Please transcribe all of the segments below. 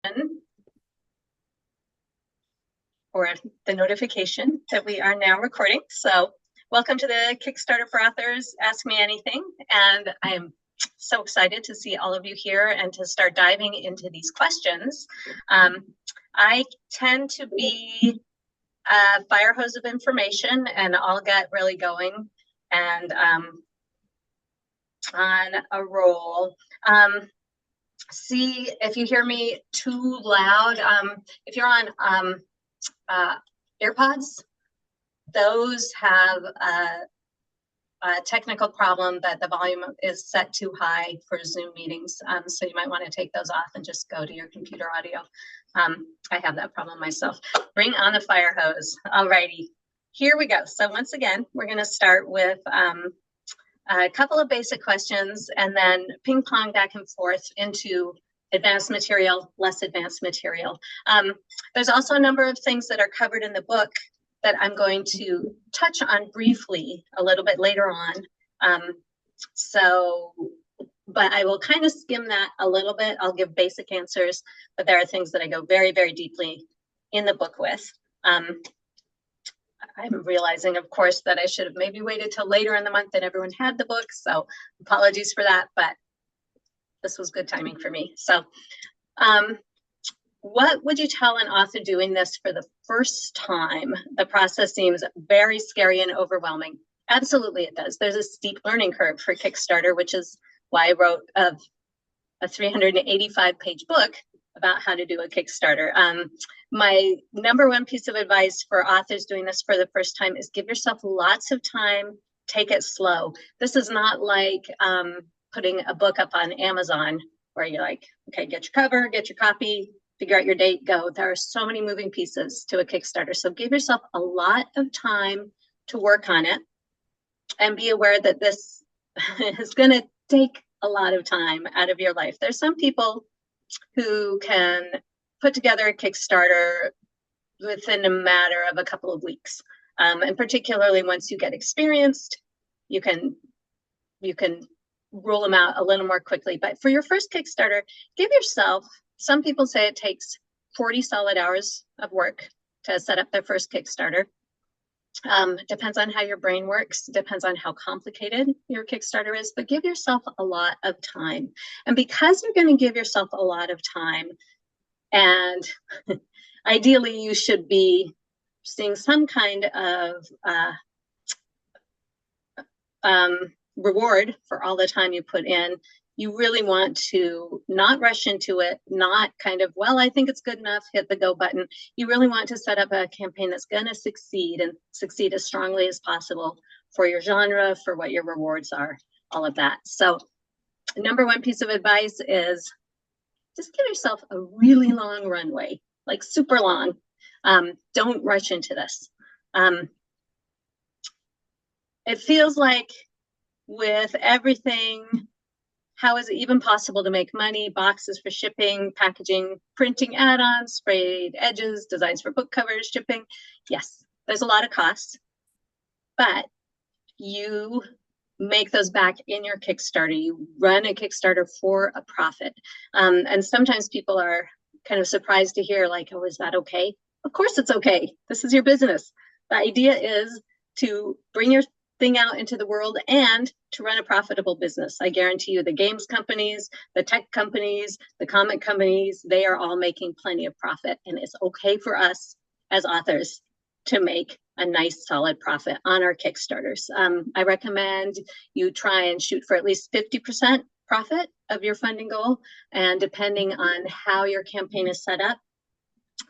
button or the notification that we are now recording. So welcome to the Kickstarter for Authors Ask Me Anything. And I am so excited to see all of you here and to start diving into these questions. I tend to be a fire hose of information, and I'll get really going and on a roll. See if you hear me too loud. If you're on AirPods, those have a technical problem that the volume is set too high for Zoom meetings. So you might want to take those off and just go to your computer audio. I have that problem myself. Bring on the fire hose. Alrighty, here we go. So once again, we're going to start with a couple of basic questions and then ping pong back and forth into advanced material, less advanced material. There's also a number of things that are covered in the book that I'm going to touch on briefly a little bit later on. But I will kind of skim that a little bit. I'll give basic answers, but there are things that I go very, very deeply in the book with. I'm realizing, of course, that I should have maybe waited till later in the month that everyone had the book. So apologies for that, but this was good timing for me. So what would you tell an author doing this for the first time? The process seems very scary and overwhelming. Absolutely it does. There's a steep learning curve for Kickstarter, which is why I wrote a 385-page book about how to do a Kickstarter. My number one piece of advice for authors doing this for the first time is give yourself lots of time, take it slow. This is not like putting a book up on Amazon where you're like, okay, get your cover, get your copy, figure out your date, go. There are so many moving pieces to a Kickstarter. So give yourself a lot of time to work on it and be aware that this is going to take a lot of time out of your life. There's some people who can put together a Kickstarter within a matter of a couple of weeks. And particularly once you get experienced, you can roll them out a little more quickly. But for your first Kickstarter, give yourself, some people say it takes 40 solid hours of work to set up their first Kickstarter. Depends on how your brain works, depends on how complicated your Kickstarter is, but give yourself a lot of time. And because you're going to give yourself a lot of time, and ideally you should be seeing some kind of reward for all the time you put in, you really want to not rush into it, not kind of, well, I think it's good enough, hit the go button. You really want to set up a campaign that's going to succeed and succeed as strongly as possible for your genre, for what your rewards are, all of that. So number one piece of advice is just give yourself a really long runway, like super long. Don't rush into this. It feels like with everything, how is it even possible to make money? Boxes for shipping, packaging, printing add-ons, sprayed edges, designs for book covers, shipping. Yes, there's a lot of costs, but you make those back in your Kickstarter. You run a Kickstarter for a profit. And sometimes people are kind of surprised to hear like, oh, is that okay? Of course it's okay. This is your business. The idea is to bring your thing out into the world and to run a profitable business. I guarantee you the games companies, the tech companies, the comic companies, they are all making plenty of profit. And it's okay for us as authors to make a nice solid profit on our Kickstarters. I recommend you try and shoot for at least 50% profit of your funding goal. And depending on how your campaign is set up,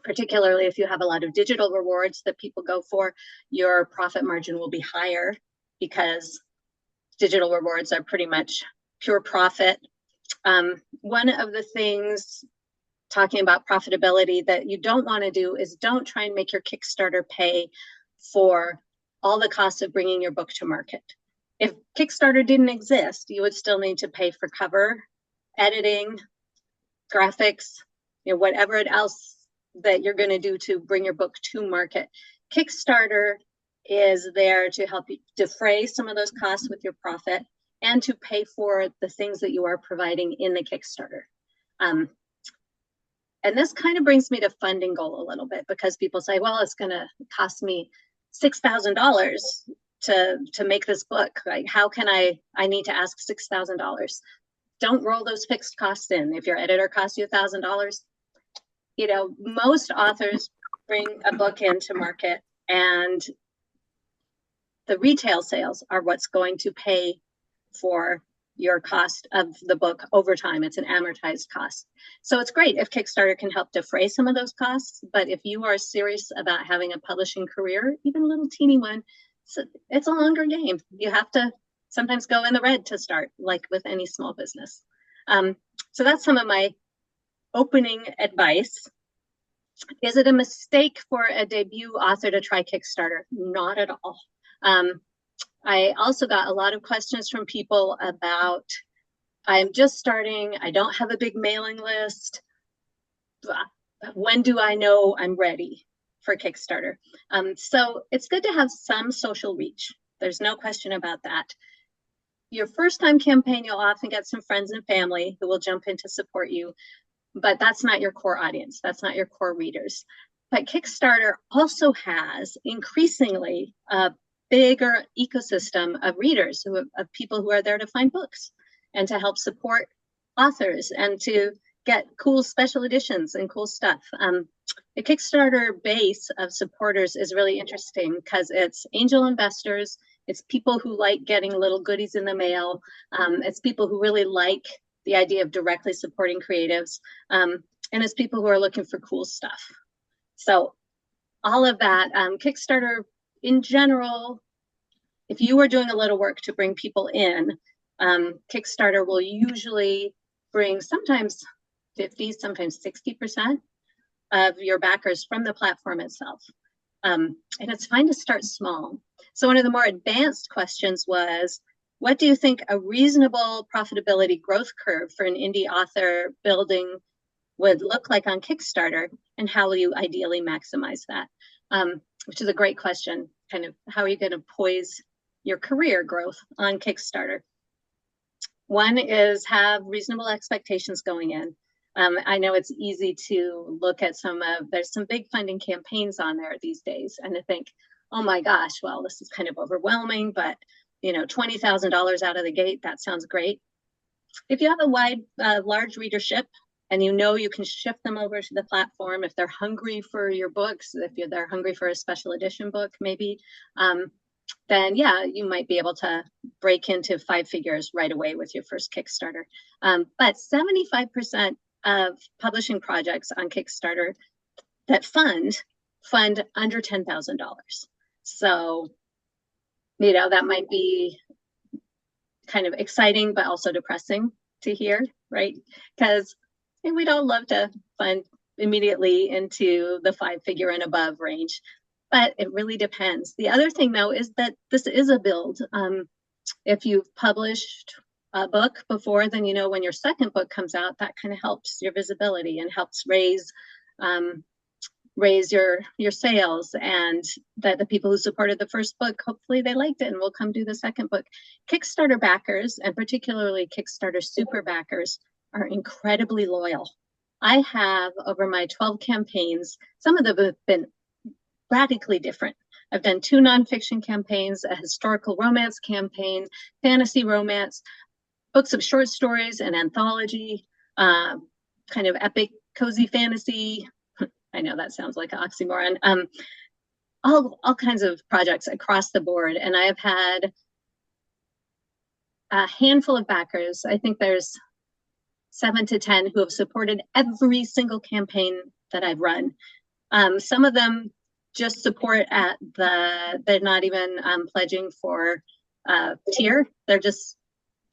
particularly if you have a lot of digital rewards that people go for, your profit margin will be higher because digital rewards are pretty much pure profit. One of the things talking about profitability that you don't want to do is don't try and make your Kickstarter pay for all the costs of bringing your book to market. If Kickstarter didn't exist, you would still need to pay for cover, editing, graphics, whatever else that you're going to do to bring your book to market. Kickstarter is there to help you defray some of those costs with your profit and to pay for the things that you are providing in the Kickstarter. And this kind of brings me to funding goal a little bit, because people say, well, it's going to cost me $6,000 to make this book. Like, how can I need to ask $6,000. Don't roll those fixed costs in. If your editor costs you $1,000, you know, most authors bring a book into market, and the retail sales are what's going to pay for your cost of the book over time. It's an amortized cost. So it's great if Kickstarter can help defray some of those costs, but if you are serious about having a publishing career, even a little teeny one, it's a longer game. You have to sometimes go in the red to start, like with any small business. So that's some of my opening advice. Is it a mistake for a debut author to try Kickstarter? Not at all. I also got a lot of questions from people about, I'm just starting, I don't have a big mailing list. When do I know I'm ready for Kickstarter? So it's good to have some social reach. There's no question about that. Your first time campaign, you'll often get some friends and family who will jump in to support you, but that's not your core audience. That's not your core readers. But Kickstarter also has increasingly a bigger ecosystem of readers, of people who are there to find books and to help support authors and to get cool special editions and cool stuff. The Kickstarter base of supporters is really interesting because it's angel investors, it's people who like getting little goodies in the mail, it's people who really like the idea of directly supporting creatives, and it's people who are looking for cool stuff. So all of that, Kickstarter in general, if you are doing a little work to bring people in, Kickstarter will usually bring sometimes 50, sometimes 60% of your backers from the platform itself. And it's fine to start small. So one of the more advanced questions was, what do you think a reasonable profitability growth curve for an indie author building would look like on Kickstarter, and how will you ideally maximize that? Which is a great question. Kind of, how are you going to poise your career growth on Kickstarter? One is have reasonable expectations going in. I know it's easy to look at there's some big funding campaigns on there these days, and to think, oh my gosh, well, this is kind of overwhelming, but you know, $20,000 out of the gate, that sounds great. If you have a large readership, and you know you can shift them over to the platform, if they're hungry for your books, if they're hungry for a special edition book, maybe, then yeah, you might be able to break into 5 figures right away with your first Kickstarter. But 75% of publishing projects on Kickstarter that fund under $10,000. So, you know, that might be kind of exciting, but also depressing to hear, right? Because we'd all love to fund immediately into the 5-figure and above range, but it really depends. The other thing, though, is that this is a build. If you've published a book before, then you know when your second book comes out, that kind of helps your visibility and helps raise your sales, and that the people who supported the first book, hopefully they liked it and will come do the second book. Kickstarter backers, and particularly Kickstarter super backers, are incredibly loyal. I have, over my 12 campaigns, some of them have been radically different. I've done 2 nonfiction campaigns, a historical romance campaign, fantasy romance, books of short stories, an anthology, kind of epic cozy fantasy. I know that sounds like an oxymoron. All kinds of projects across the board. And I've had a handful of backers. I think there's 7 to 10 who have supported every single campaign that I've run. Some of them just support they're not even pledging for tier. They're just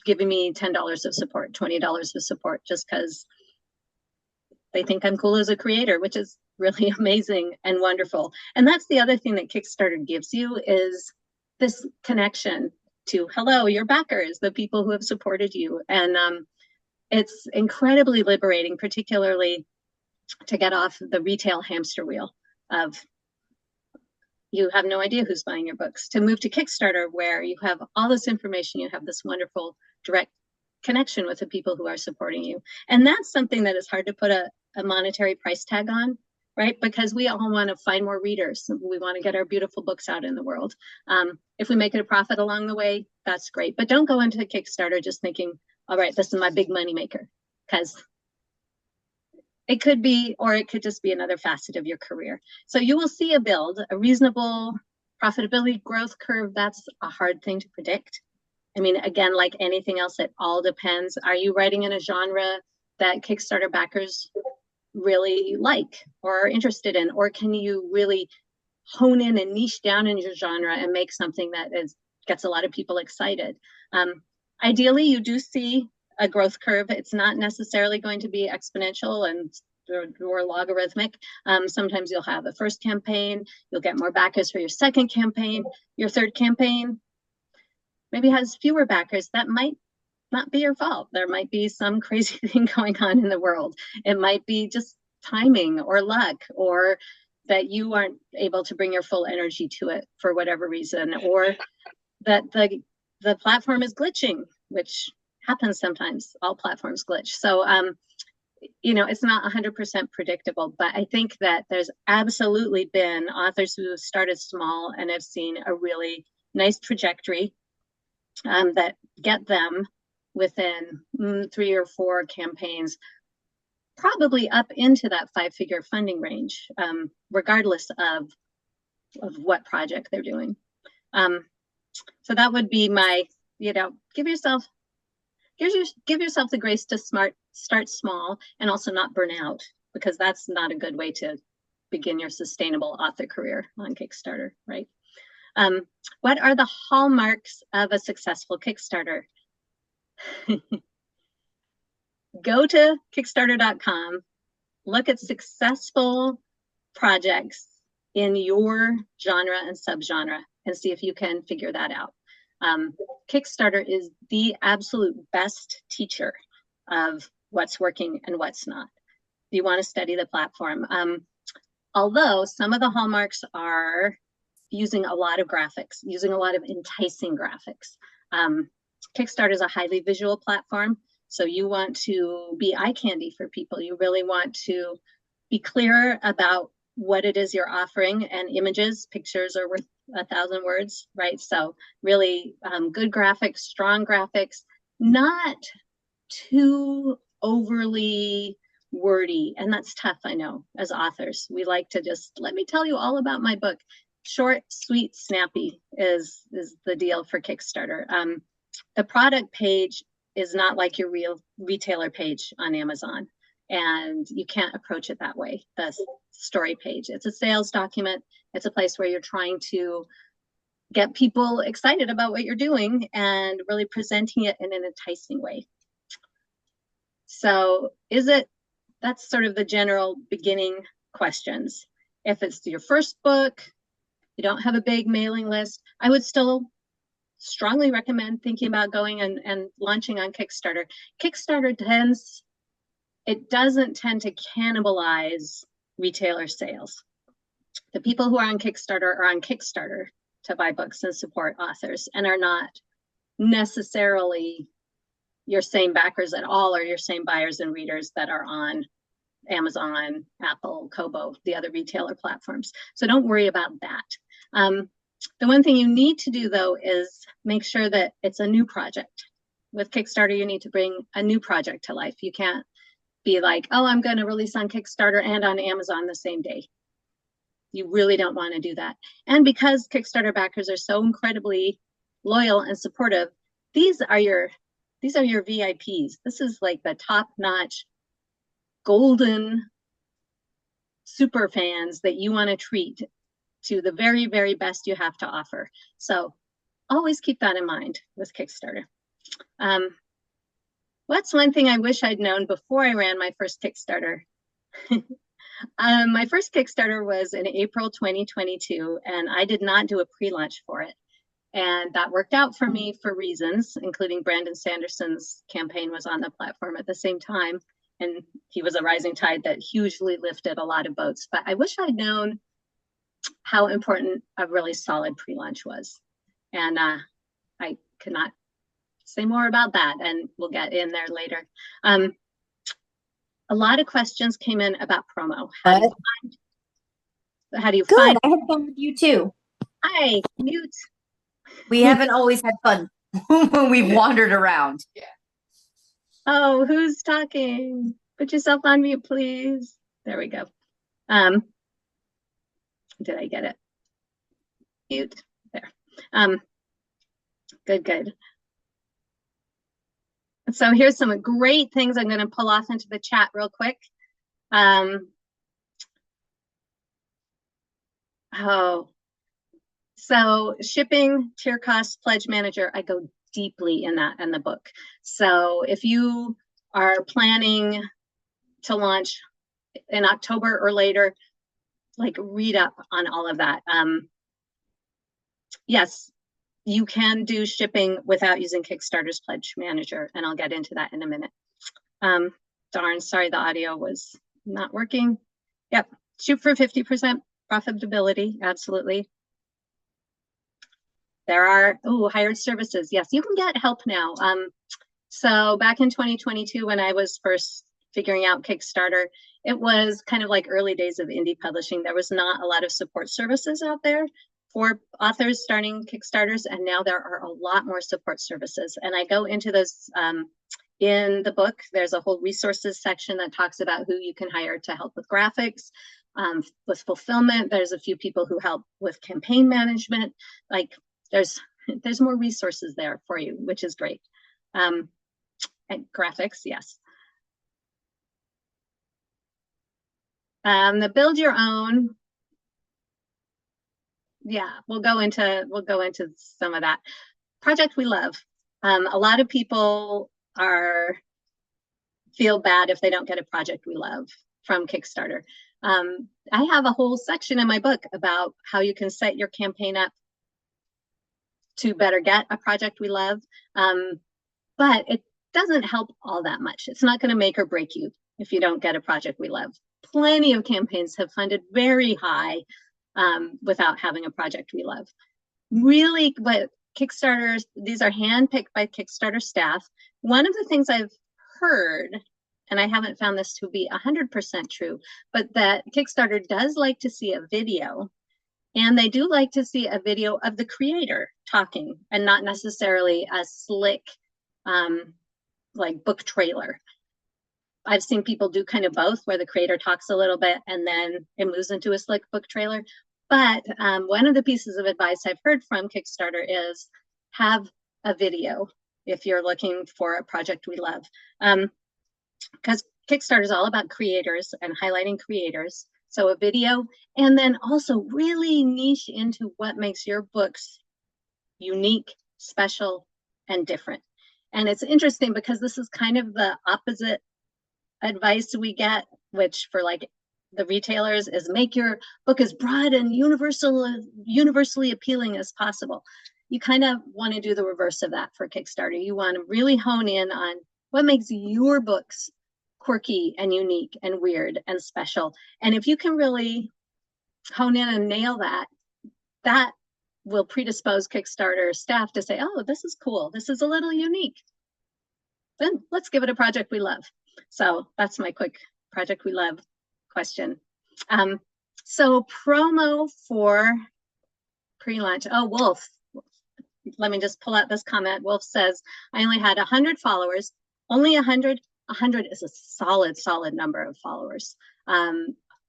giving me $10 of support, $20 of support, just because they think I'm cool as a creator, which is really amazing and wonderful. And that's the other thing that Kickstarter gives you, is this connection to, hello, your backers, the people who have supported you. And it's incredibly liberating, particularly to get off the retail hamster wheel of you have no idea who's buying your books, to move to Kickstarter, where you have all this information, you have this wonderful direct connection with the people who are supporting you. And that's something that is hard to put a a monetary price tag on, right? Because we all want to find more readers. We want to get our beautiful books out in the world. If we make it a profit along the way, that's great. But don't go into a Kickstarter just thinking, all right, this is my big money maker, because it could be, or it could just be another facet of your career. So you will see a build, a reasonable profitability growth curve. That's a hard thing to predict. I mean, again, like anything else, it all depends. Are you writing in a genre that Kickstarter backers really like or are interested in? Or can you really hone in and niche down in your genre and make something that gets a lot of people excited? Ideally, you do see a growth curve. It's not necessarily going to be exponential or logarithmic. Sometimes you'll have a first campaign, you'll get more backers for your second campaign, your third campaign maybe has fewer backers. That might not be your fault. There might be some crazy thing going on in the world. It might be just timing or luck, or that you aren't able to bring your full energy to it for whatever reason, or that the platform is glitching, which happens sometimes. All platforms glitch. So it's not 100% predictable, but I think that there's absolutely been authors who have started small and have seen a really nice trajectory that get them within 3 or 4 campaigns, probably up into that 5-figure funding range, regardless of what project they're doing. So that would be my, give yourself the grace to start small and also not burn out, because that's not a good way to begin your sustainable author career on Kickstarter, right? What are the hallmarks of a successful Kickstarter? Go to Kickstarter.com, look at successful projects in your genre and subgenre, and see if you can figure that out. Kickstarter is the absolute best teacher of what's working and what's not. You want to study the platform. Although some of the hallmarks are using a lot of graphics, using a lot of enticing graphics. Kickstarter is a highly visual platform, so you want to be eye candy for people. You really want to be clear about what it is you're offering, and images, pictures are worth 1,000 words, right? So really good graphics, strong graphics, not too overly wordy. And that's tough, I know, as authors. We like to just, let me tell you all about my book. Short, sweet, snappy is the deal for Kickstarter. The product page is not like your real retailer page on Amazon, and you can't approach it that way. The story page, it's a sales document. It's a place where you're trying to get people excited about what you're doing and really presenting it in an enticing way. So that's sort of the general beginning questions. If it's your first book, you don't have a big mailing list, I would still strongly recommend thinking about going and launching on Kickstarter. Kickstarter doesn't tend to cannibalize retailer sales. The people who are on Kickstarter to buy books and support authors, and are not necessarily your same backers at all, or your same buyers and readers that are on Amazon, Apple, Kobo, the other retailer platforms. So don't worry about that. The one thing you need to do, though, is make sure that it's a new project. With Kickstarter, you need to bring a new project to life. You can't be like, oh, I'm going to release on Kickstarter and on Amazon the same day. You really don't want to do that. And because Kickstarter backers are so incredibly loyal and supportive, these are your VIPs. This is like the top-notch golden super fans that you want to treat to the very, very best you have to offer. So always keep that in mind with Kickstarter. What's one thing I wish I'd known before I ran my first Kickstarter? My first Kickstarter was in April 2022, and I did not do a pre-launch for it. And that worked out for me for reasons, including Brandon Sanderson's campaign was on the platform at the same time. And he was a rising tide that hugely lifted a lot of boats. But I wish I'd known how important a really solid pre-launch was. And I cannot say more about that, and we'll get in there later. A lot of questions came in about promo. But How do you good. find? I had fun with you too. Hi, mute. We haven't always had fun when we've wandered around. Oh, who's talking? Put yourself on mute, please. There we go. Did I get it? Mute. There. Good. So here's some great things I'm going to pull off into the chat real quick. So shipping, tier cost, pledge manager, I go deeply in that in the book. So if you are planning to launch in October or later, like read up on all of that. Yes, you can do shipping without using Kickstarter's pledge manager, and I'll get into that in a minute. Darn, sorry, the audio was not working. Yep, shoot for 50% profitability, absolutely. There are, hired services. Yes, you can get help now. So back in 2022, when I was first figuring out Kickstarter, it was kind of like early days of indie publishing. There was not a lot of support services out there for authors starting Kickstarters, and now there are a lot more support services. And I go into those in the book. There's a whole resources section that talks about who you can hire to help with graphics, with fulfillment. There's a few people who help with campaign management. Like there's more resources there for you, which is great. And graphics, yes. The build your own. Yeah, we'll go into some of that. Project we love. A lot of people feel bad if they don't get a project we love from Kickstarter. I have a whole section in my book about how you can set your campaign up to better get a project we love. But it doesn't help all that much. It's not going to make or break you if you don't get a project we love. Plenty of campaigns have funded very high without having a project we love. Really, what Kickstarters, these are handpicked by Kickstarter staff. One of the things I've heard, and I haven't found this to be 100% true, but that Kickstarter does like to see a video, and they do like to see a video of the creator talking and not necessarily a slick like book trailer. I've seen people do kind of both, where the creator talks a little bit and then it moves into a slick book trailer. But one of the pieces of advice I've heard from Kickstarter is have a video if you're looking for a project we love. Because Kickstarter is all about creators and highlighting creators. So a video, and then also really niche into what makes your books unique, special, and different. And it's interesting because this is kind of the opposite advice we get, which for like the retailers is make your book as broad and universally appealing as possible. You kind of want to do the reverse of that for Kickstarter. You want to really hone in on what makes your books quirky and unique and weird and special. And if you can really hone in and nail that, that will predispose Kickstarter staff to say, oh, this is cool. This is a little unique. Then let's give it a project we love. So that's my quick project we love question. So promo for pre-launch. Oh, Wolf. Let me just pull out this comment. Wolf says, I only had 100 followers. Only 100. 100 is a solid number of followers.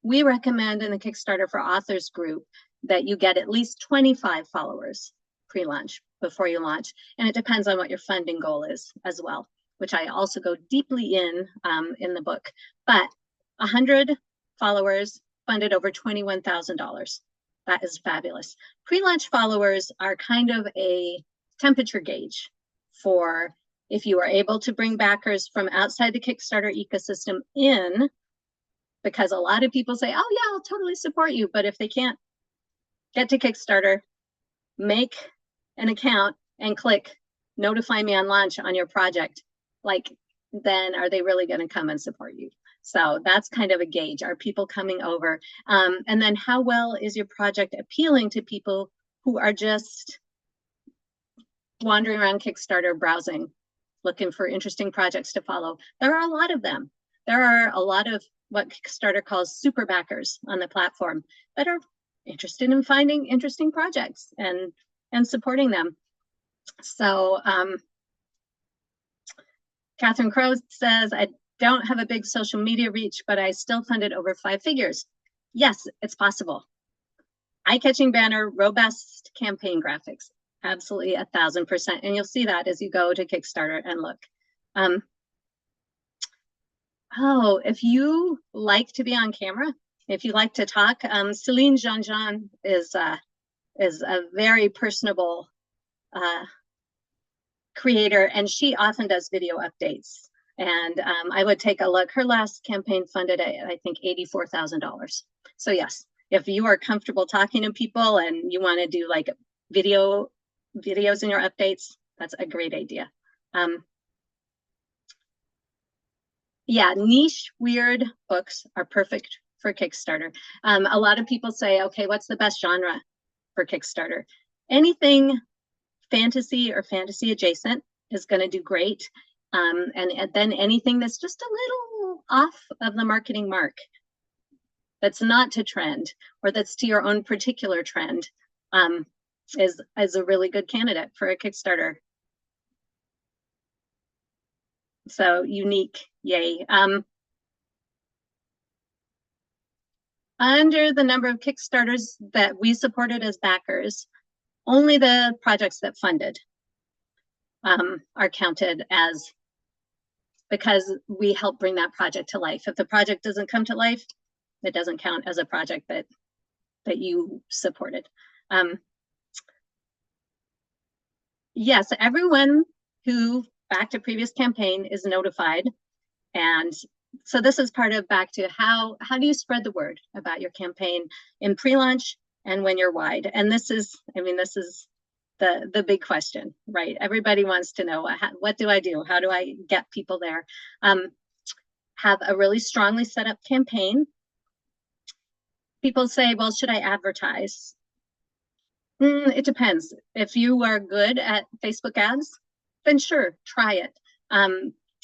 We recommend in the Kickstarter for Authors group that you get at least 25 followers pre-launch before you launch. And it depends on what your funding goal is as well, which I also go deeply in the book. But 100 followers funded over $21,000. That is fabulous. Pre-launch followers are kind of a temperature gauge for if you are able to bring backers from outside the Kickstarter ecosystem in, because a lot of people say, oh yeah, I'll totally support you. But if they can't get to Kickstarter, make an account and click notify me on launch on your project, like, then are they really going to come and support you? So that's kind of a gauge. Are people coming over? And then how well is your project appealing to people who are just wandering around Kickstarter browsing, looking for interesting projects to follow? There are a lot of them. there are a lot of what Kickstarter calls super backers on the platform that are interested in finding interesting projects and supporting them. So Catherine Crow says, I don't have a big social media reach, but I still funded over 5 figures. Yes, it's possible. Eye-catching banner, robust campaign graphics, absolutely 1,000%. And you'll see that as you go to Kickstarter and look. Oh, if you like to be on camera, if you like to talk, Celine Jean-Jean is a very personable creator, and she often does video updates. And I would take a look. Her last campaign funded at, I think, $84,000. So yes, if you are comfortable talking to people and you want to do like videos in your updates, that's a great idea. Yeah, niche, weird books are perfect for Kickstarter. A lot of people say, okay, what's the best genre for Kickstarter? Anything fantasy or fantasy adjacent is going to do great. And then anything that's just a little off of the marketing mark, that's not to trend, or that's to your own particular trend, is a really good candidate for a Kickstarter. So unique, yay. Under the number of Kickstarters that we supported as backers, only the projects that funded are counted as, because we help bring that project to life. If the project doesn't come to life, it doesn't count as a project that you supported. Yes, everyone who backed a previous campaign is notified. And so this is part of back to how do you spread the word about your campaign in pre-launch and when you're wide? And this is, I mean, this is the big question, right? Everybody wants to know, what do I do? How do I get people there? Have a really strongly set up campaign. People say, well, should I advertise? It depends. If you are good at Facebook ads, then sure, try it.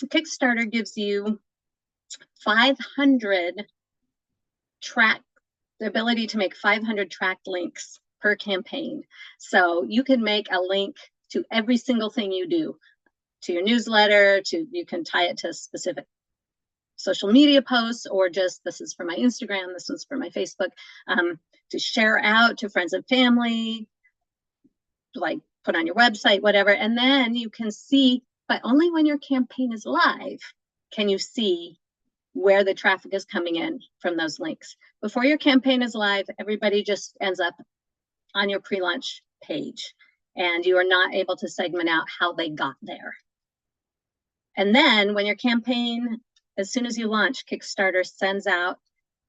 Kickstarter gives you 500 the ability to make 500 tracked links per campaign. So you can make a link to every single thing you do, to your newsletter, you can tie it to specific social media posts, or just this is for my Instagram, this one's for my Facebook, to share out to friends and family, like put on your website, whatever. And then you can see, but only when your campaign is live can you see where the traffic is coming in from those links. Before your campaign is live, everybody just ends up on your pre-launch page, and you are not able to segment out how they got there. And then when your campaign, as soon as you launch, Kickstarter sends out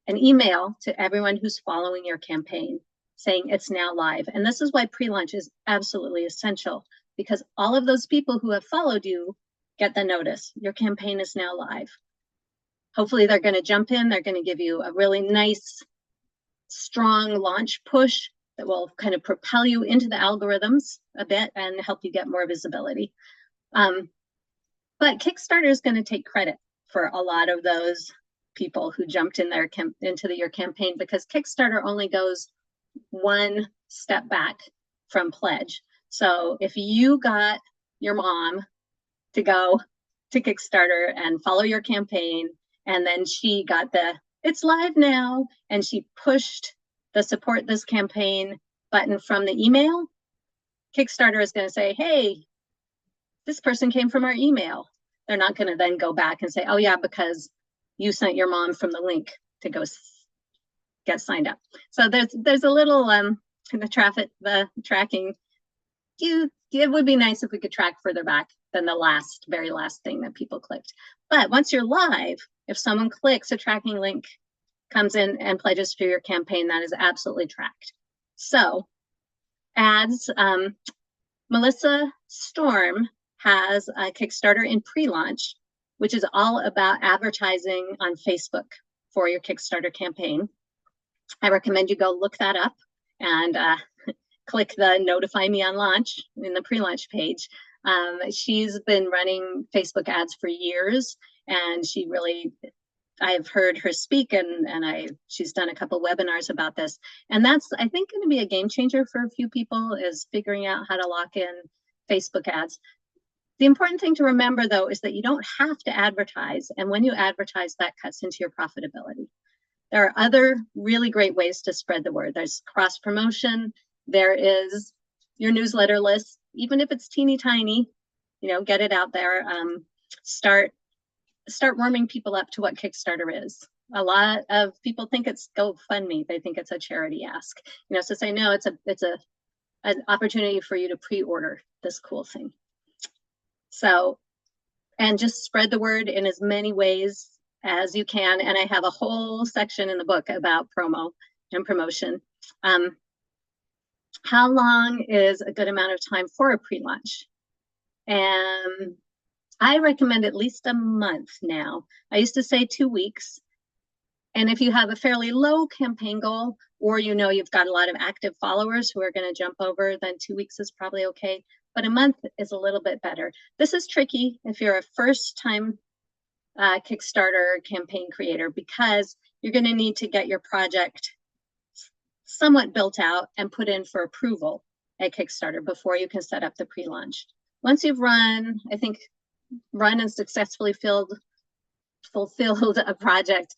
an email to everyone who's following your campaign saying it's now live. And this is why pre-launch is absolutely essential, because all of those people who have followed you get the notice. Your campaign is now live. Hopefully they're going to jump in. They're going to give you a really nice, strong launch push that will kind of propel you into the algorithms a bit and help you get more visibility. But Kickstarter is going to take credit for a lot of those people who jumped in into your campaign, because Kickstarter only goes one step back from pledge. So if you got your mom to go to Kickstarter and follow your campaign, and then she got it's live now, and she pushed the support this campaign button from the email, Kickstarter is going to say, hey, this person came from our email. They're not going to then go back and say, oh yeah, because you sent your mom from the link to go get signed up. So there's a little the tracking. It would be nice if we could track further back than the very last thing that people clicked. But once you're live, if someone clicks a tracking link, comes in and pledges for your campaign, that is absolutely tracked. So ads, Melissa Storm has a Kickstarter in pre-launch, which is all about advertising on Facebook for your Kickstarter campaign. I recommend you go look that up and click the notify me on launch in the pre-launch page. She's been running Facebook ads for years, and she really I've heard her speak, and she's done a couple webinars about this, and that's, I think, going to be a game changer for a few people, is figuring out how to lock in Facebook ads. The important thing to remember, though, is that you don't have to advertise, and when you advertise, that cuts into your profitability. There are other really great ways to spread the word. There's cross promotion. There is your newsletter list, even if it's teeny tiny, you know, get it out there. Start warming people up to what Kickstarter is. A lot of people think it's GoFundMe. They think it's a charity ask, you know, so say, no, it's an opportunity for you to pre-order this cool thing. So, and just spread the word in as many ways as you can. And I have a whole section in the book about promo and promotion. How long is a good amount of time for a pre-launch? And I recommend at least a month now. I used to say 2 weeks. And if you have a fairly low campaign goal, or you know you've got a lot of active followers who are going to jump over, then 2 weeks is probably okay. But a month is a little bit better. This is tricky if you're a first-time Kickstarter campaign creator, because you're going to need to get your project somewhat built out and put in for approval at Kickstarter before you can set up the pre-launch. Once you've run and successfully fulfilled a project,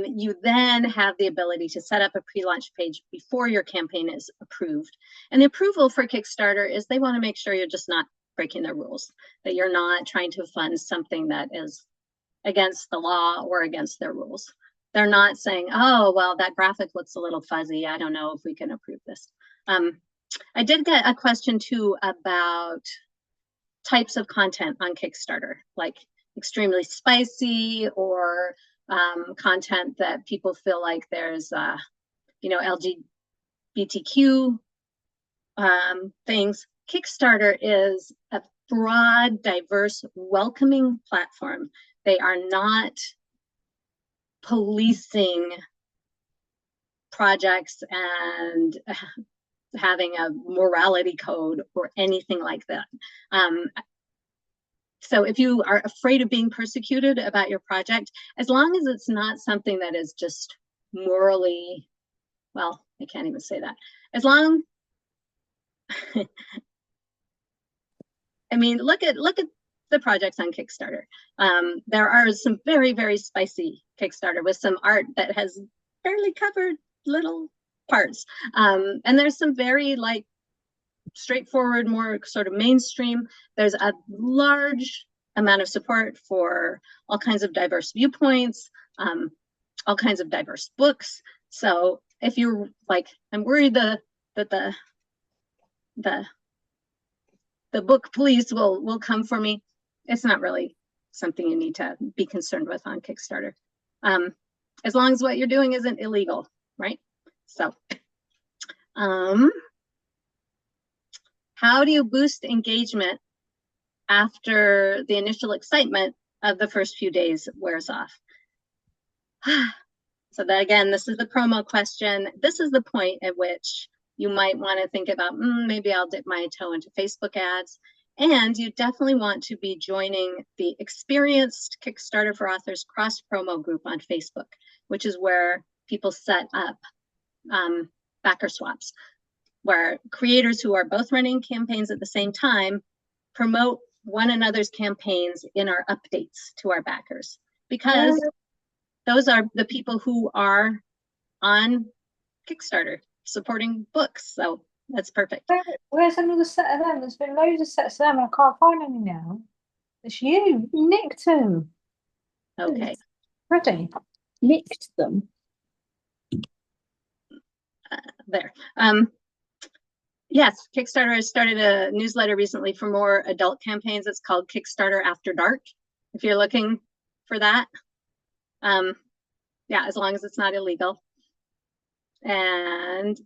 you then have the ability to set up a pre-launch page before your campaign is approved. And the approval for Kickstarter is they want to make sure you're just not breaking their rules, that you're not trying to fund something that is against the law or against their rules. They're not saying, oh, well, that graphic looks a little fuzzy, I don't know if we can approve this. I did get a question too about types of content on Kickstarter, like extremely spicy, or content that people feel like there's you know, LGBTQ things. Kickstarter is a broad, diverse, welcoming platform. They are not policing projects and having a morality code or anything like that. So if you are afraid of being persecuted about your project, as long as it's not something that is just morally, well, I can't even say that. As long, I mean, look at the projects on Kickstarter. There are some very, very spicy Kickstarter with some art that has barely covered little parts. And there's some very like straightforward, more sort of mainstream. There's a large amount of support for all kinds of diverse viewpoints, all kinds of diverse books. So if you're like, I'm worried that the book police will come for me, it's not really something you need to be concerned with on Kickstarter. As long as what you're doing isn't illegal, right? So, how do you boost engagement after the initial excitement of the first few days wears off? So that, again, this is the promo question. This is the point at which you might want to think about, maybe I'll dip my toe into Facebook ads. And you definitely want to be joining the Experienced Kickstarter for Authors cross promo group on Facebook, which is where people set up backer swaps, where creators who are both running campaigns at the same time promote one another's campaigns in our updates to our backers, because those are the people who are on Kickstarter supporting books. So that's perfect. Where's another set of them? There's been loads of sets of them and I can't find any now. It's you nicked them. Okay. Ready? Nicked them. There. Yes, Kickstarter has started a newsletter recently for more adult campaigns. It's called Kickstarter After Dark, if you're looking for that. Yeah, as long as it's not illegal. And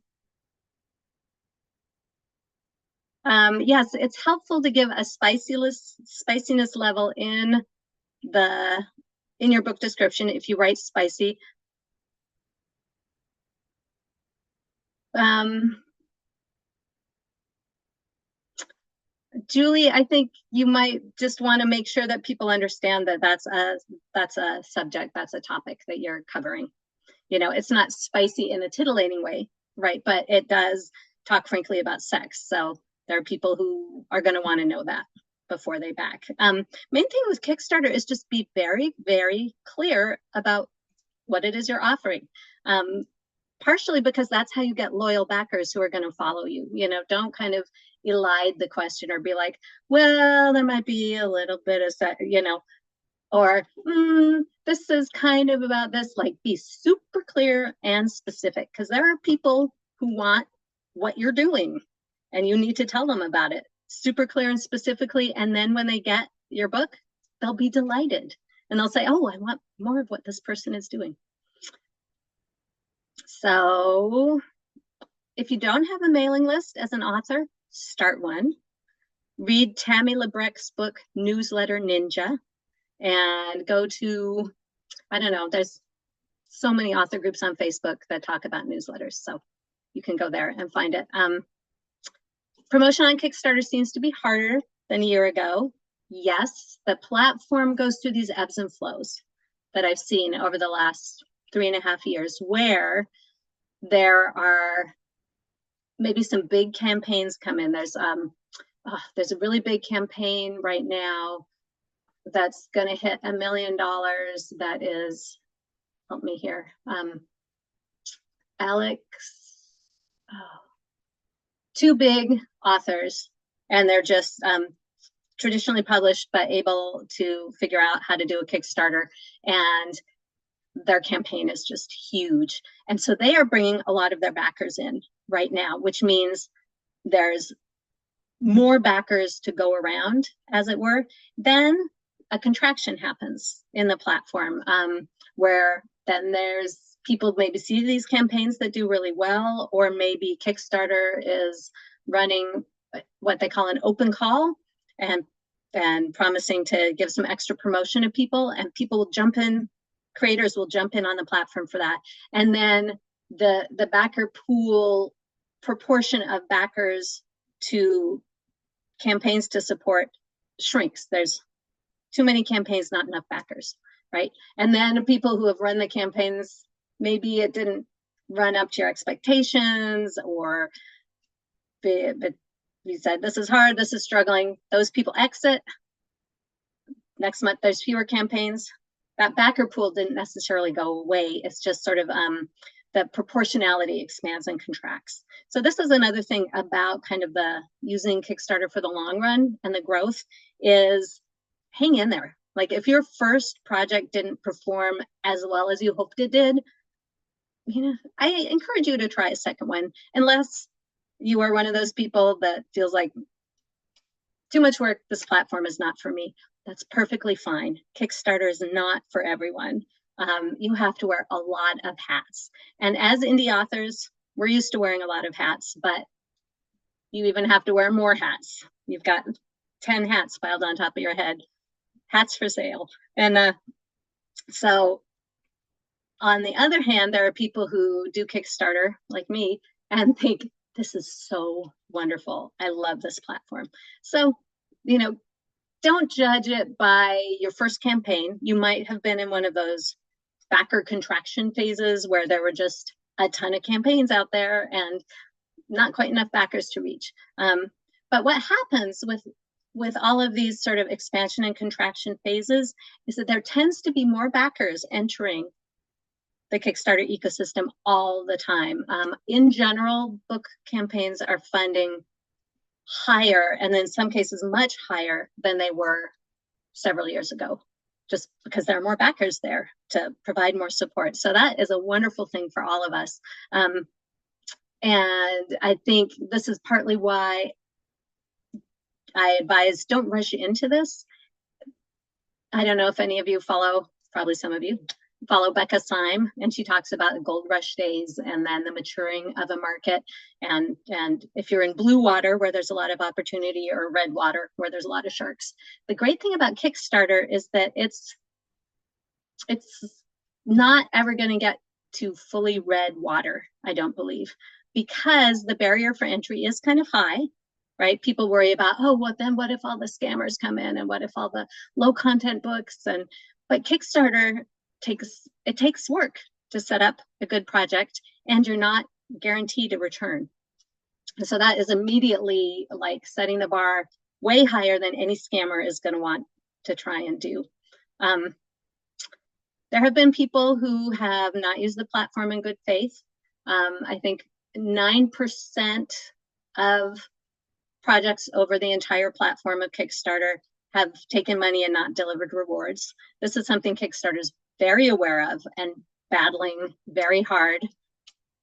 yes, it's helpful to give a spiciness level in your book description if you write spicy. Julie, I think you might just want to make sure that people understand that that's a subject, that's a topic that you're covering. You know, it's not spicy in a titillating way, right? But it does talk frankly about sex. So there are people who are going to want to know that before they back. Main thing with Kickstarter is just be very, very clear about what it is you're offering. Partially because that's how you get loyal backers who are going to follow you. You know, don't kind of elide the question or be like, well, there might be a little bit of, you know, or this is kind of about this. Like, be super clear and specific, because there are people who want what you're doing and you need to tell them about it super clear and specifically. And then when they get your book, they'll be delighted and they'll say, oh, I want more of what this person is doing. So if you don't have a mailing list as an author, start one. Read Tammy Labrecque's book, Newsletter Ninja, and go to, I don't know, there's so many author groups on Facebook that talk about newsletters. So you can go there and find it. Promotion on Kickstarter seems to be harder than a year ago. Yes, the platform goes through these ebbs and flows that I've seen over the last 3.5 years, where there are maybe some big campaigns come in. There's a really big campaign right now that's going to hit $1 million. That is, help me here, Alex, two big authors, and they're just traditionally published, but able to figure out how to do a Kickstarter, and their campaign is just huge. And so they are bringing a lot of their backers in right now, which means there's more backers to go around, as it were. Then a contraction happens in the platform, where then there's people maybe see these campaigns that do really well, or maybe Kickstarter is running what they call an open call and promising to give some extra promotion to people, and people will jump in, creators will jump in on the platform for that. And then the backer pool proportion of backers to campaigns to support shrinks. There's too many campaigns, not enough backers, right? And then people who have run the campaigns, maybe it didn't run up to your expectations, or but you said, this is hard, this is struggling. Those people exit. Next month, there's fewer campaigns. That backer pool didn't necessarily go away. It's just sort of the proportionality expands and contracts. So this is another thing about kind of the using Kickstarter for the long run and the growth is hang in there. Like, if your first project didn't perform as well as you hoped it did, you know, I encourage you to try a second one, unless you are one of those people that feels like too much work, this platform is not for me. That's perfectly fine. Kickstarter is not for everyone. You have to wear a lot of hats. And as indie authors, we're used to wearing a lot of hats, but you even have to wear more hats. You've got 10 hats piled on top of your head. Hats for sale. And so on the other hand, there are people who do Kickstarter like me and think, this is so wonderful. I love this platform. So, you know, don't judge it by your first campaign. You might have been in one of those backer contraction phases where there were just a ton of campaigns out there and not quite enough backers to reach. But what happens with all of these sort of expansion and contraction phases is that there tends to be more backers entering the Kickstarter ecosystem all the time. In general, book campaigns are funding higher, and in some cases much higher than they were several years ago, just because there are more backers there to provide more support. So that is a wonderful thing for all of us. And I think this is partly why I advise don't rush into this. I don't know if any of you follow, probably some of you, follow Becca Syme, and she talks about the gold rush days and then the maturing of a market. And if you're in blue water where there's a lot of opportunity, or red water where there's a lot of sharks. The great thing about Kickstarter is that it's not ever going to get to fully red water, I don't believe, because the barrier for entry is kind of high. right? People worry about, oh, what if all the scammers come in, and what if all the low content books? But Kickstarter takes work to set up a good project, and you're not guaranteed a return. So that is immediately like setting the bar way higher than any scammer is going to want to try and do. There have been people who have not used the platform in good faith. I think 9% of projects over the entire platform of Kickstarter have taken money and not delivered rewards. This is something Kickstarter is very aware of and battling very hard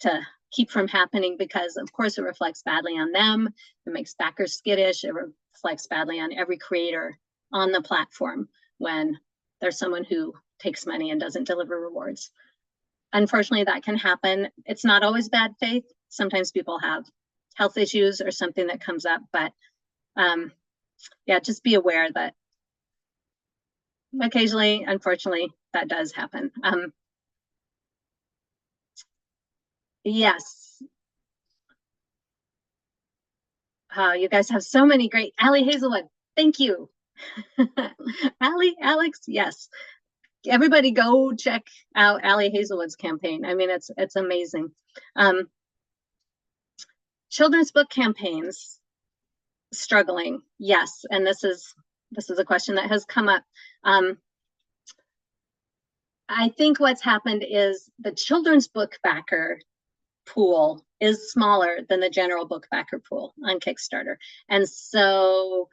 to keep from happening, because of course it reflects badly on them. It makes backers skittish. It reflects badly on every creator on the platform when there's someone who takes money and doesn't deliver rewards. Unfortunately, that can happen. It's not always bad faith. Sometimes people have health issues or something that comes up, but yeah, just be aware that occasionally, unfortunately, that does happen. Yes. You guys have so many great. Allie Hazelwood, thank you. Allie, Alex, yes. Everybody go check out Allie Hazelwood's campaign. I mean, it's amazing. Children's book campaigns struggling, yes, and this is a question that has come up. I think what's happened is the children's book backer pool is smaller than the general book backer pool on Kickstarter, and so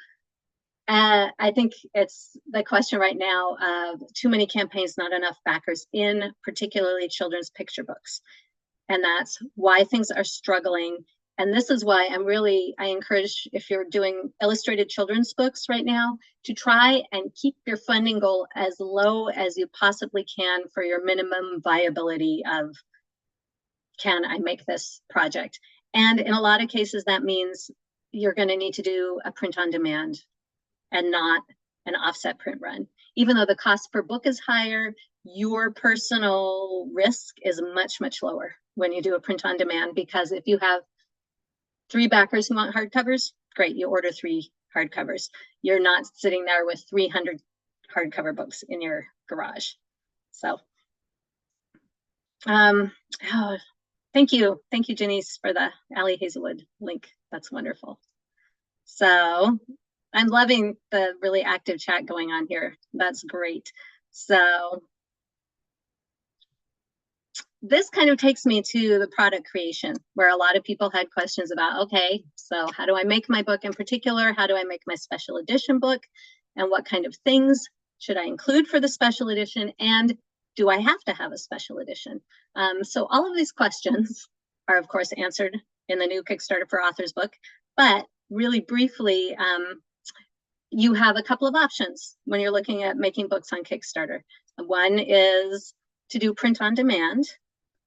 I think it's the question right now of too many campaigns, not enough backers in particularly children's picture books, and that's why things are struggling. And this is why I encourage, if you're doing illustrated children's books right now, to try and keep your funding goal as low as you possibly can for your minimum viability of, can I make this project? And in a lot of cases, that means you're going to need to do a print on demand and not an offset print run. Even though the cost per book is higher, your personal risk is much, much lower when you do a print on demand, because if you have 3 backers who want hardcovers, great, you order 3 hardcovers. You're not sitting there with 300 hardcover books in your garage. So, thank you, Janice, for the Allie Hazelwood link. That's wonderful. So I'm loving the really active chat going on here. That's great. So this kind of takes me to the product creation, where a lot of people had questions about, okay, so how do I make my book in particular? How do I make my special edition book? And what kind of things should I include for the special edition? And do I have to have a special edition? So all of these questions are, of course, answered in the new Kickstarter for Authors book. But really briefly, you have a couple of options when you're looking at making books on Kickstarter. One is to do print on demand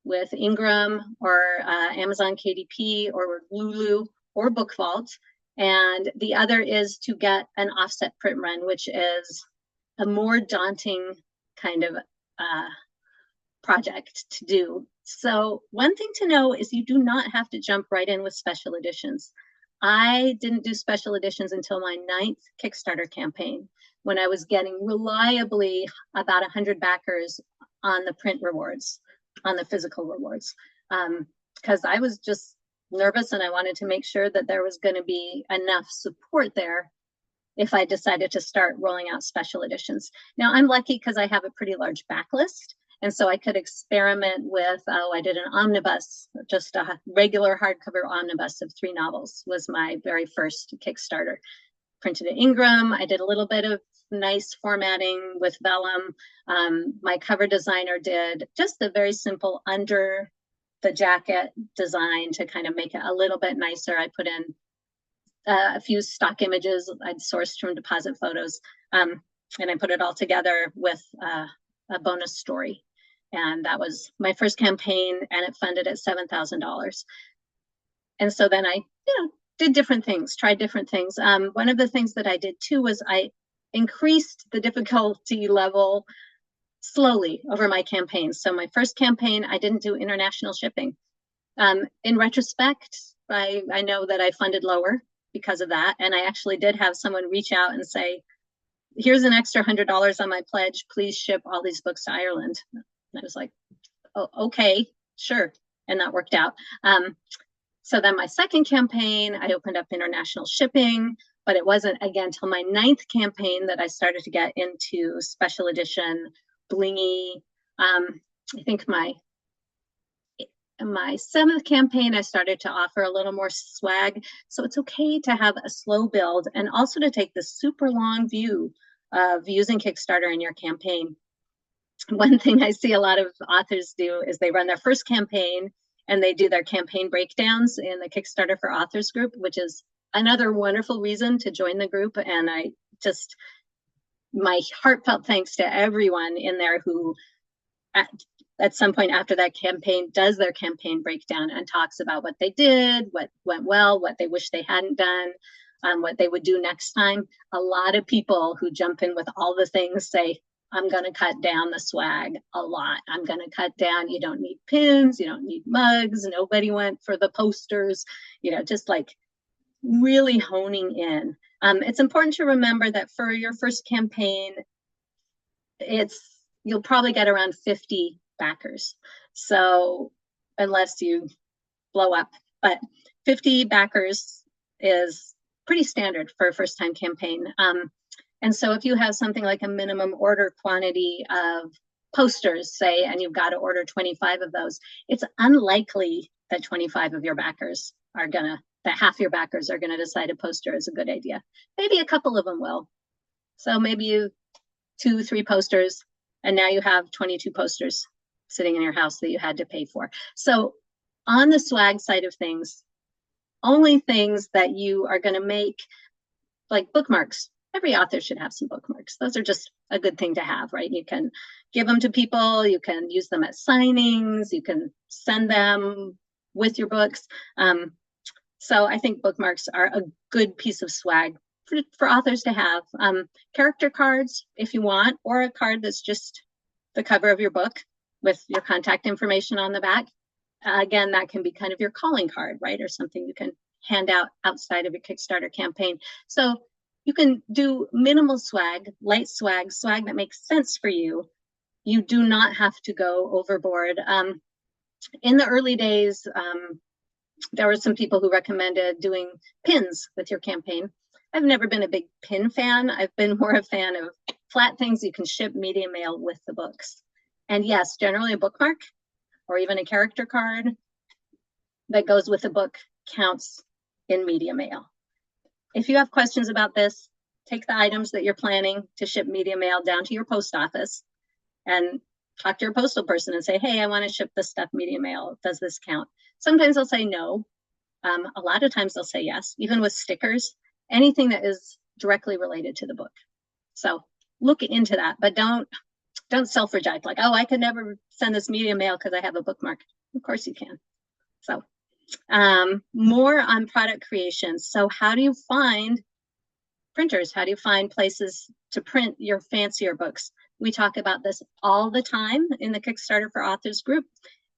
with Ingram or Amazon KDP or Lulu or Book Vault. And the other is to get an offset print run, which is a more daunting kind of project to do. So one thing to know is you do not have to jump right in with special editions. I didn't do special editions until my 9th Kickstarter campaign, when I was getting reliably about 100 backers on the print rewards, on the physical rewards, because I was just nervous and I wanted to make sure that there was going to be enough support there if I decided to start rolling out special editions. Now I'm lucky because I have a pretty large backlist, and so I could experiment with, I did an omnibus, just a regular hardcover omnibus of 3 novels was my very first Kickstarter. Printed at Ingram. I did a little bit of nice formatting with vellum. My cover designer did just a very simple under the jacket design to kind of make it a little bit nicer. I put in a few stock images I'd sourced from Deposit Photos, and I put it all together with a bonus story. And that was my first campaign, and it funded at $7,000. And so then I, did different things, tried different things. One of the things that I did too was I increased the difficulty level slowly over my campaigns. So my first campaign, I didn't do international shipping. In retrospect, I know that I funded lower because of that. And I actually did have someone reach out and say, here's an extra $100 on my pledge. Please ship all these books to Ireland. And I was like, oh, okay, sure. And that worked out. So then my second campaign, I opened up international shipping, but it wasn't again till my 9th campaign that I started to get into special edition, blingy. I think my 7th campaign, I started to offer a little more swag. So it's okay to have a slow build and also to take the super long view of using Kickstarter in your campaign. One thing I see a lot of authors do is they run their first campaign and they do their campaign breakdowns in the Kickstarter for Authors group, which is another wonderful reason to join the group. And I just, my heartfelt thanks to everyone in there who at some point after that campaign does their campaign breakdown and talks about what they did, what went well, what they wish they hadn't done, what they would do next time. A lot of people who jump in with all the things say, I'm going to cut down the swag a lot. I'm going to cut down. You don't need pins. You don't need mugs. Nobody went for the posters, you know, just like really honing in. It's important to remember that for your first campaign, you'll probably get around 50 backers. So unless you blow up, but 50 backers is pretty standard for a first time campaign. And so if you have something like a minimum order quantity of posters, say, and you've got to order 25 of those, it's unlikely that 25 of your backers are that half your backers are gonna decide a poster is a good idea. Maybe a couple of them will. So maybe you 2-3 posters, and now you have 22 posters sitting in your house that you had to pay for. So on the swag side of things, only things that you are gonna make, like bookmarks. Every author should have some bookmarks. Those are just a good thing to have, right? You can give them to people, you can use them at signings, you can send them with your books. So I think bookmarks are a good piece of swag for authors to have. Character cards, if you want, or a card that's just the cover of your book with your contact information on the back. Again, that can be kind of your calling card, right? Or something you can hand out outside of your Kickstarter campaign. So you can do minimal swag, light swag, swag that makes sense for you. You do not have to go overboard. In the early days, there were some people who recommended doing pins with your campaign. I've never been a big pin fan. I've been more a fan of flat things you can ship media mail with the books. And yes, generally a bookmark or even a character card that goes with the book counts in media mail. If you have questions about this, take the items that you're planning to ship media mail down to your post office and talk to your postal person and say, hey, I want to ship this stuff media mail. Does this count? Sometimes they'll say no. A lot of times they'll say yes, even with stickers, anything that is directly related to the book. So look into that, but don't self-reject like, oh, I could never send this media mail because I have a bookmark. Of course you can. So more on product creation. So how do you find printers? How do you find places to print your fancier books? We talk about this all the time in the Kickstarter for Authors group.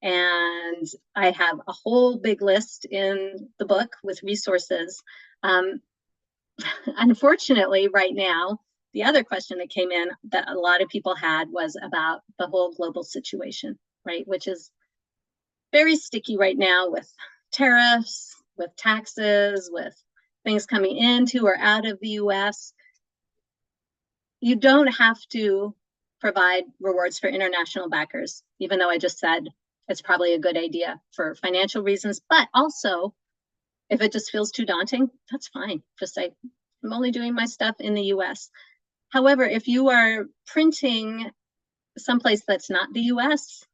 And I have a whole big list in the book with resources. Unfortunately, right now, the other question that came in that a lot of people had was about the whole global situation, right? Which is very sticky right now with tariffs, with taxes, with things coming into or out of the US. You don't have to provide rewards for international backers, even though I just said it's probably a good idea for financial reasons, but also if it just feels too daunting, that's fine. Just say, I'm only doing my stuff in the US. However, if you are printing someplace that's not the US,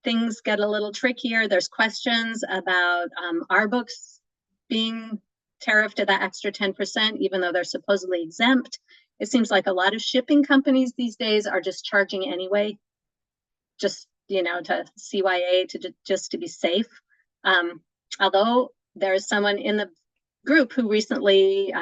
things get a little trickier. There's questions about our books being tariffed at that extra 10%, even though they're supposedly exempt. It seems like a lot of shipping companies these days are just charging anyway, just, you know, to CYA, just to be safe. Although there's someone in the group who recently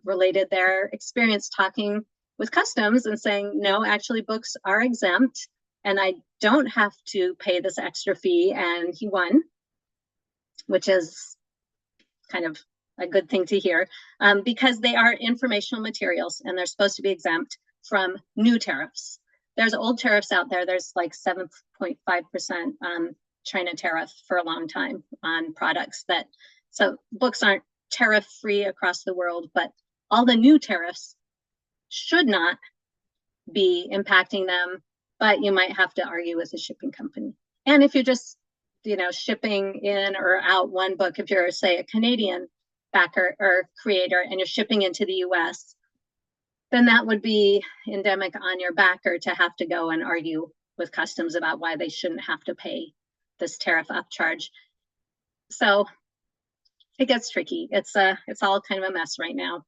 related their experience talking with customs and saying, no, actually books are exempt and I don't have to pay this extra fee, and he won, which is kind of a good thing to hear, because they are informational materials and they're supposed to be exempt from new tariffs. There's old tariffs out there. There's like 7.5% China tariff for a long time on products that, so books aren't tariff free across the world, but all the new tariffs should not be impacting them, but you might have to argue with a shipping company. And if you're just, shipping in or out one book, if you're, say, a Canadian backer or creator and you're shipping into the US, then that would be endemic on your backer to have to go and argue with customs about why they shouldn't have to pay this tariff upcharge. So it gets tricky. It's all kind of a mess right now.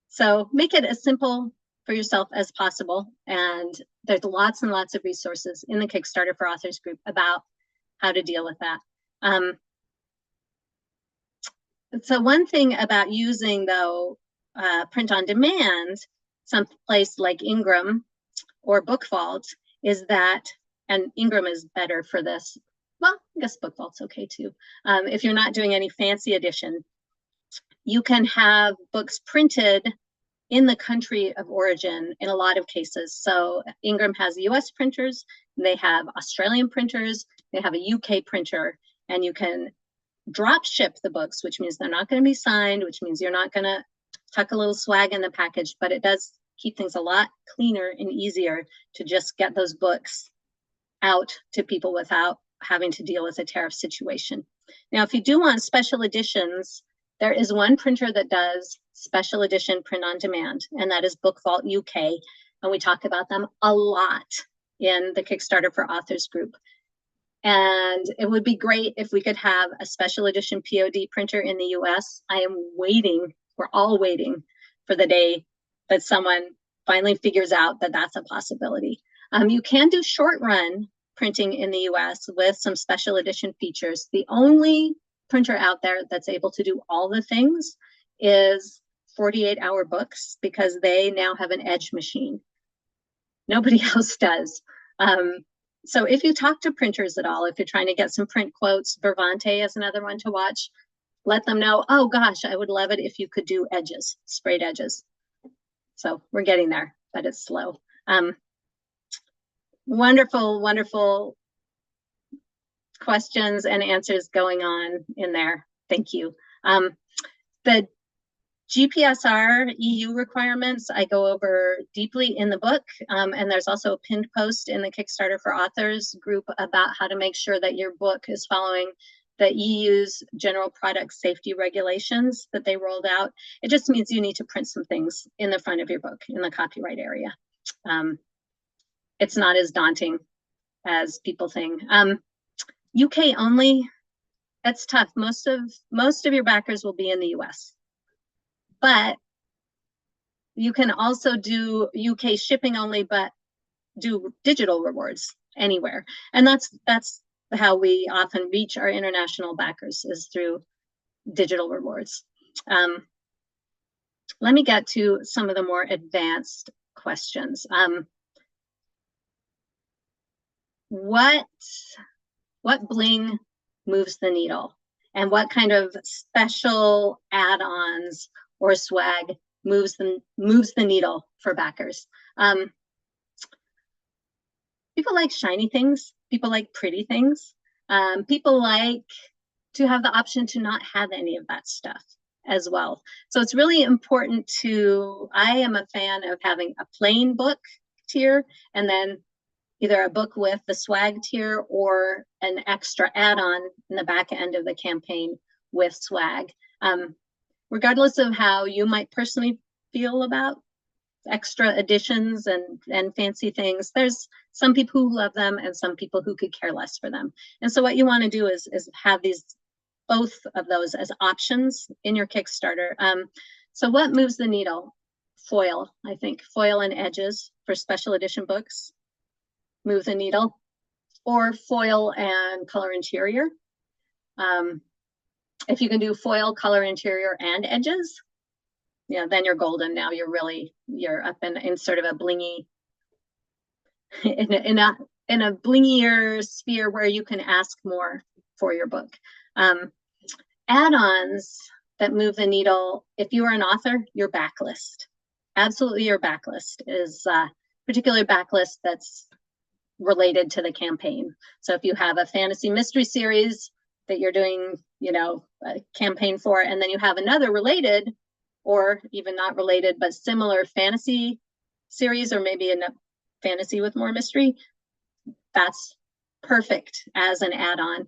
So make it as simple for yourself as possible. And there's lots and lots of resources in the Kickstarter for Authors group about how to deal with that. So one thing about using, though, print on demand, someplace like Ingram or Book Vault, is that, and Ingram is better for this. Well, I guess Book Vault's okay too. If you're not doing any fancy edition, you can have books printed in the country of origin in a lot of cases. So Ingram has US printers, they have Australian printers, they have a UK printer, and you can drop ship the books, which means they're not going to be signed, which means you're not going to tuck a little swag in the package, but it does keep things a lot cleaner and easier to just get those books out to people without having to deal with a tariff situation. Now, if you do want special editions, there is one printer that does special edition print on demand, and that is Book Vault UK. And we talk about them a lot in the Kickstarter for Authors group. And it would be great if we could have a special edition POD printer in the US. I am waiting, we're all waiting for the day that someone finally figures out that that's a possibility. You can do short run printing in the US with some special edition features. The only printer out there that's able to do all the things is 48-hour books, because they now have an edge machine. Nobody else does. So if you talk to printers at all, if you're trying to get some print quotes, Vervante is another one to watch. Let them know, oh gosh, I would love it if you could do edges, sprayed edges. So we're getting there, but it's slow. Wonderful, wonderful questions and answers going on in there. Thank you. The GPSR EU requirements I go over deeply in the book, and there's also a pinned post in the Kickstarter for Authors group about how to make sure that your book is following the EU's general product safety regulations that they rolled out. It just means you need to print some things in the front of your book in the copyright area. It's not as daunting as people think. UK only, that's tough. Most of your backers will be in the US. But you can also do UK shipping only, but do digital rewards anywhere. And that's how we often reach our international backers, is through digital rewards. Let me get to some of the more advanced questions. What bling moves the needle? And what kind of special add-ons or swag moves the needle for backers? People like shiny things. People like pretty things. People like to have the option to not have any of that stuff as well. So it's really important I am a fan of having a plain book tier, and then either a book with the swag tier or an extra add-on in the back end of the campaign with swag. Regardless of how you might personally feel about extra editions and fancy things, there's some people who love them and some people who could care less for them. And so what you want to do is have both of those as options in your Kickstarter. So what moves the needle? Foil, I think. Foil and edges for special edition books move the needle, or foil and color interior. If you can do foil, color interior, and edges, then you're golden. Now you're up in sort of a blingy, in a blingier sphere where you can ask more for your book. add-ons that move the needle, if you are an author, your backlist. Absolutely, your backlist is particular backlist that's related to the campaign. So if you have a fantasy mystery series that you're doing, you know, a campaign for, and then you have another related or even not related but similar fantasy series, or maybe a fantasy with more mystery, that's perfect as an add-on.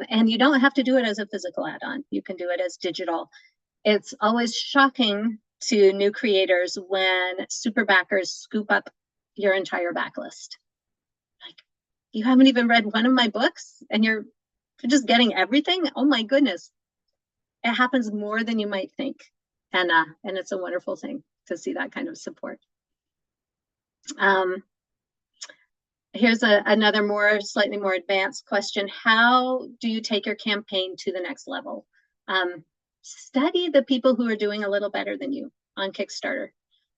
And you don't have to do it as a physical add-on. You can do it as digital. It's always shocking to new creators when super backers scoop up your entire backlist. Like, you haven't even read one of my books and you're just getting everything? Oh my goodness. It happens more than you might think. And it's a wonderful thing to see that kind of support. Here's another slightly more advanced question. How do you take your campaign to the next level? Study the people who are doing a little better than you on Kickstarter,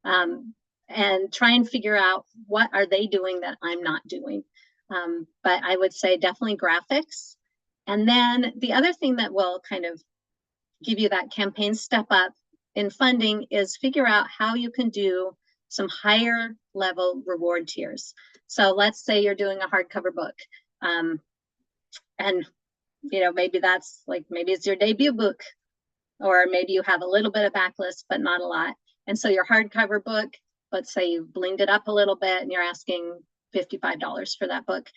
and try and figure out what are they doing that I'm not doing. But I would say definitely graphics. And then the other thing that will kind of give you that campaign step up in funding is figure out how you can do some higher level reward tiers. So let's say you're doing a hardcover book, and you know, maybe that's like, maybe it's your debut book, or maybe you have a little bit of backlist but not a lot. And so your hardcover book, let's say you blinged it up a little bit and you're asking $55 for that book.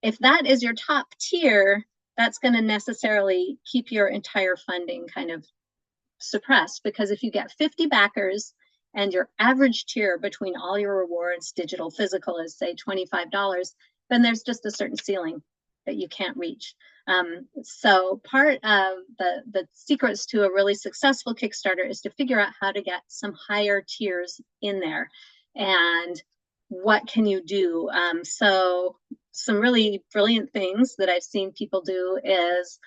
If that is your top tier, that's going to necessarily keep your entire funding kind of suppressed, because if you get 50 backers and your average tier between all your rewards, digital, physical, is say $25, then there's just a certain ceiling that you can't reach. So part of the secrets to a really successful Kickstarter is to figure out how to get some higher tiers in there, and what can you do? So some really brilliant things that I've seen people do is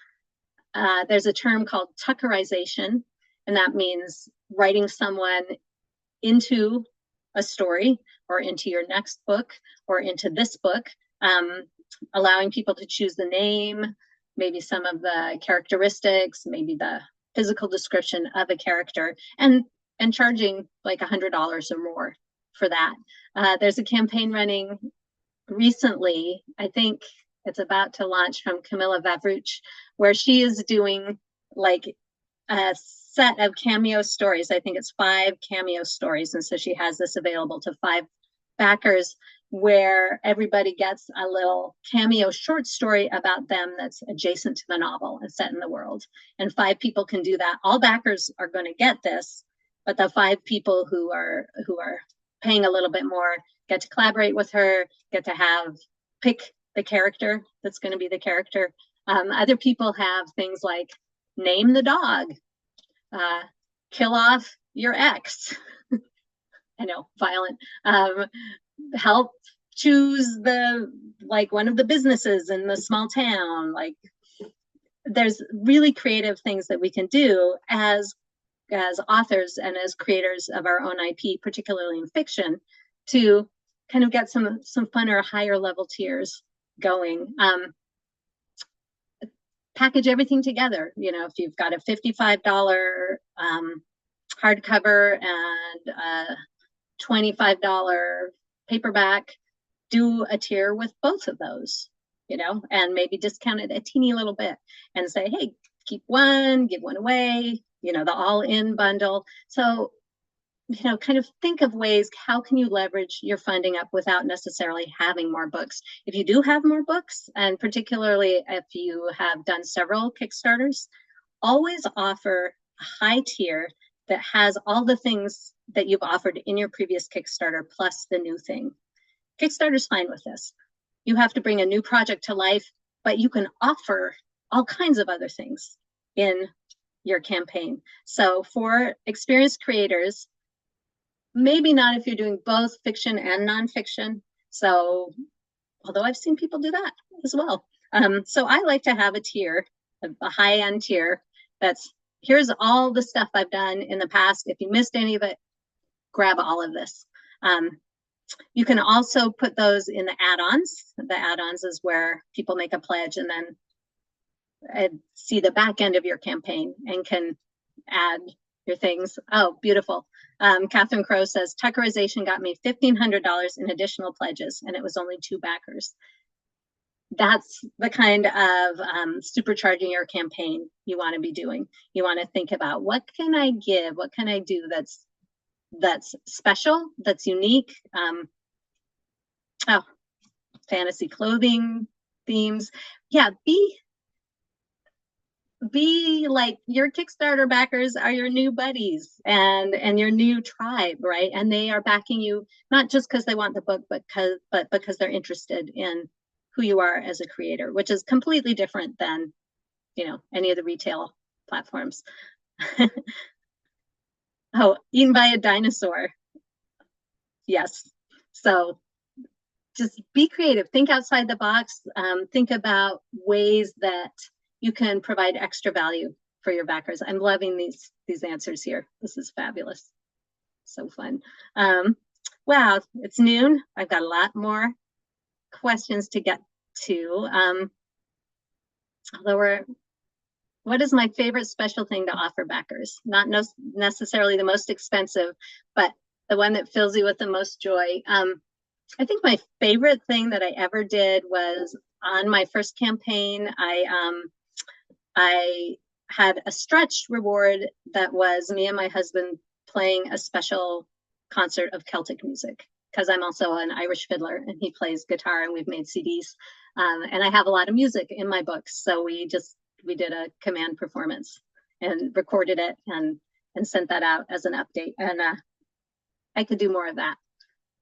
there's a term called Tuckerization, and that means writing someone into a story or into your next book or into this book, allowing people to choose the name, maybe some of the characteristics, maybe the physical description of a character, and charging like $100 or more for that. There's a campaign running recently, I think it's about to launch, from Camilla Vavruch, where she is doing like a set of cameo stories. I think it's 5 cameo stories. And so she has this available to 5 backers, where everybody gets a little cameo short story about them that's adjacent to the novel and set in the world. And 5 people can do that. All backers are going to get this, but the 5 people who are paying a little bit more get to collaborate with her, get to pick the character that's going to be the character. Other people have things like name the dog, kill off your ex. I know, violent. Help choose one of the businesses in the small town. Like, there's really creative things that we can do as authors and as creators of our own IP, particularly in fiction, to kind of get some funner, higher level tiers going. Package everything together. You know, if you've got a $55 hardcover and a $25 paperback, do a tier with both of those, you know, and maybe discount it a teeny little bit and say, hey, keep one, give one away, you know, the all-in bundle. So, you know, kind of think of ways, how can you leverage your funding up without necessarily having more books? If you do have more books, and particularly if you have done several Kickstarters, always offer a high tier that has all the things that you've offered in your previous Kickstarter plus the new thing. Kickstarter's fine with this. You have to bring a new project to life, but you can offer all kinds of other things in your campaign. So for experienced creators, maybe not if you're doing both fiction and nonfiction. So, although I've seen people do that as well. So I like to have a tier, a high-end tier, that's, here's all the stuff I've done in the past. If you missed any of it, grab all of this. You can also put those in the add-ons. The add-ons is where people make a pledge and then see the back end of your campaign and can add your things. Oh, beautiful. Catherine Crow says, Tuckerization got me $1,500 in additional pledges, and it was only 2 backers. That's the kind of supercharging your campaign you want to be doing. You want to think about, what can I give? What can I do that's special, that's unique? Oh, fantasy clothing themes. Yeah, be like, your Kickstarter backers are your new buddies and your new tribe, right? And they are backing you not just because they want the book, but because they're interested in who you are as a creator, which is completely different than, you know, any of the retail platforms. Oh, eaten by a dinosaur. Yes. So just be creative, think outside the box, think about ways that you can provide extra value for your backers. I'm loving these answers here. This is fabulous. So fun. Wow, it's noon. I've got a lot more questions to get to. What is my favorite special thing to offer backers? Not necessarily the most expensive, but the one that fills you with the most joy. I think my favorite thing that I ever did was on my first campaign. I had a stretch reward that was me and my husband playing a special concert of Celtic music, because I'm also an Irish fiddler and he plays guitar, and we've made CDs. And I have a lot of music in my books. So we did a command performance and recorded it and sent that out as an update. And I could do more of that.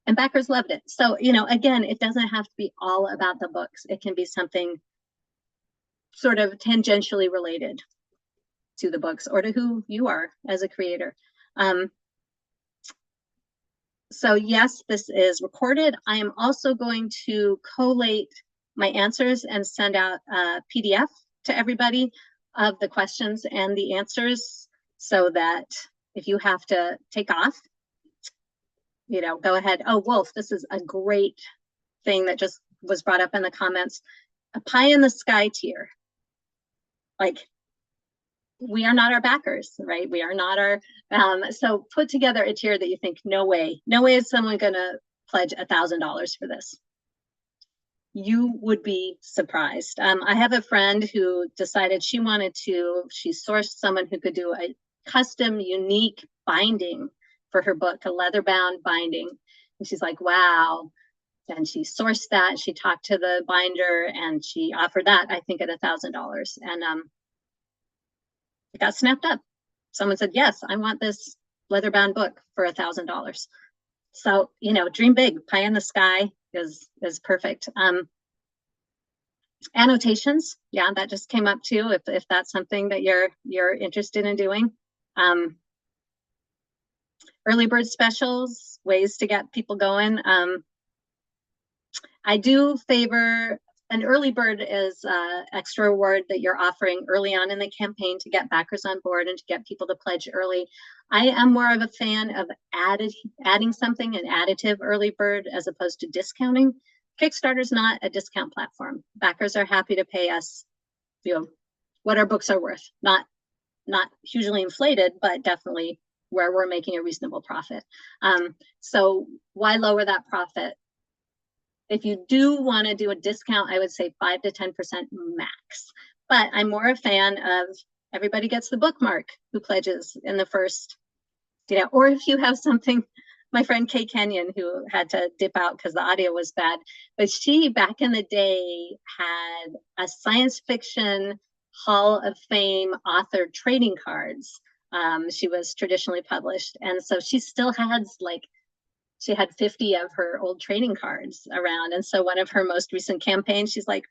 And backers loved it. So, you know, again, it doesn't have to be all about the books. It can be something sort of tangentially related to the books or to who you are as a creator. So yes, this is recorded. I am also going to collate my answers and send out a PDF to everybody of the questions and the answers, so that if you have to take off, you know, go ahead. Oh, Wolf, this is a great thing that just was brought up in the comments. A pie in the sky tier. Like, we are not our backers, right? We are not our, so put together a tier that you think, no way is someone gonna pledge $1,000 for this. You would be surprised. I have a friend who decided she sourced someone who could do a custom, unique binding for her book, a leather bound binding. And she's like, wow. And she sourced that. She talked to the binder and she offered that, I think, at $1,000. And it got snapped up. Someone said, yes, I want this leather bound book for $1,000. So, you know, dream big. Pie in the sky is perfect. Annotations, yeah, that just came up too, if that's something that you're interested in doing. Early bird specials, ways to get people going. I do favor an early bird is extra reward that you're offering early on in the campaign to get backers on board and to get people to pledge early. I am more of a fan of adding something, an additive early bird, as opposed to discounting. Kickstarter's not a discount platform. Backers are happy to pay us, you know, what our books are worth. Not hugely inflated, but definitely where we're making a reasonable profit. So why lower that profit? If you do want to do a discount, I would say 5 to 10% max. But I'm more a fan of everybody gets the bookmark who pledges in the first, you know, or if you have something, my friend Kay Kenyon, who had to dip out because the audio was bad, but she back in the day had a science fiction Hall of Fame author trading cards. She was traditionally published. And so she still has she had 50 of her old trading cards around. And so one of her most recent campaigns, she's like,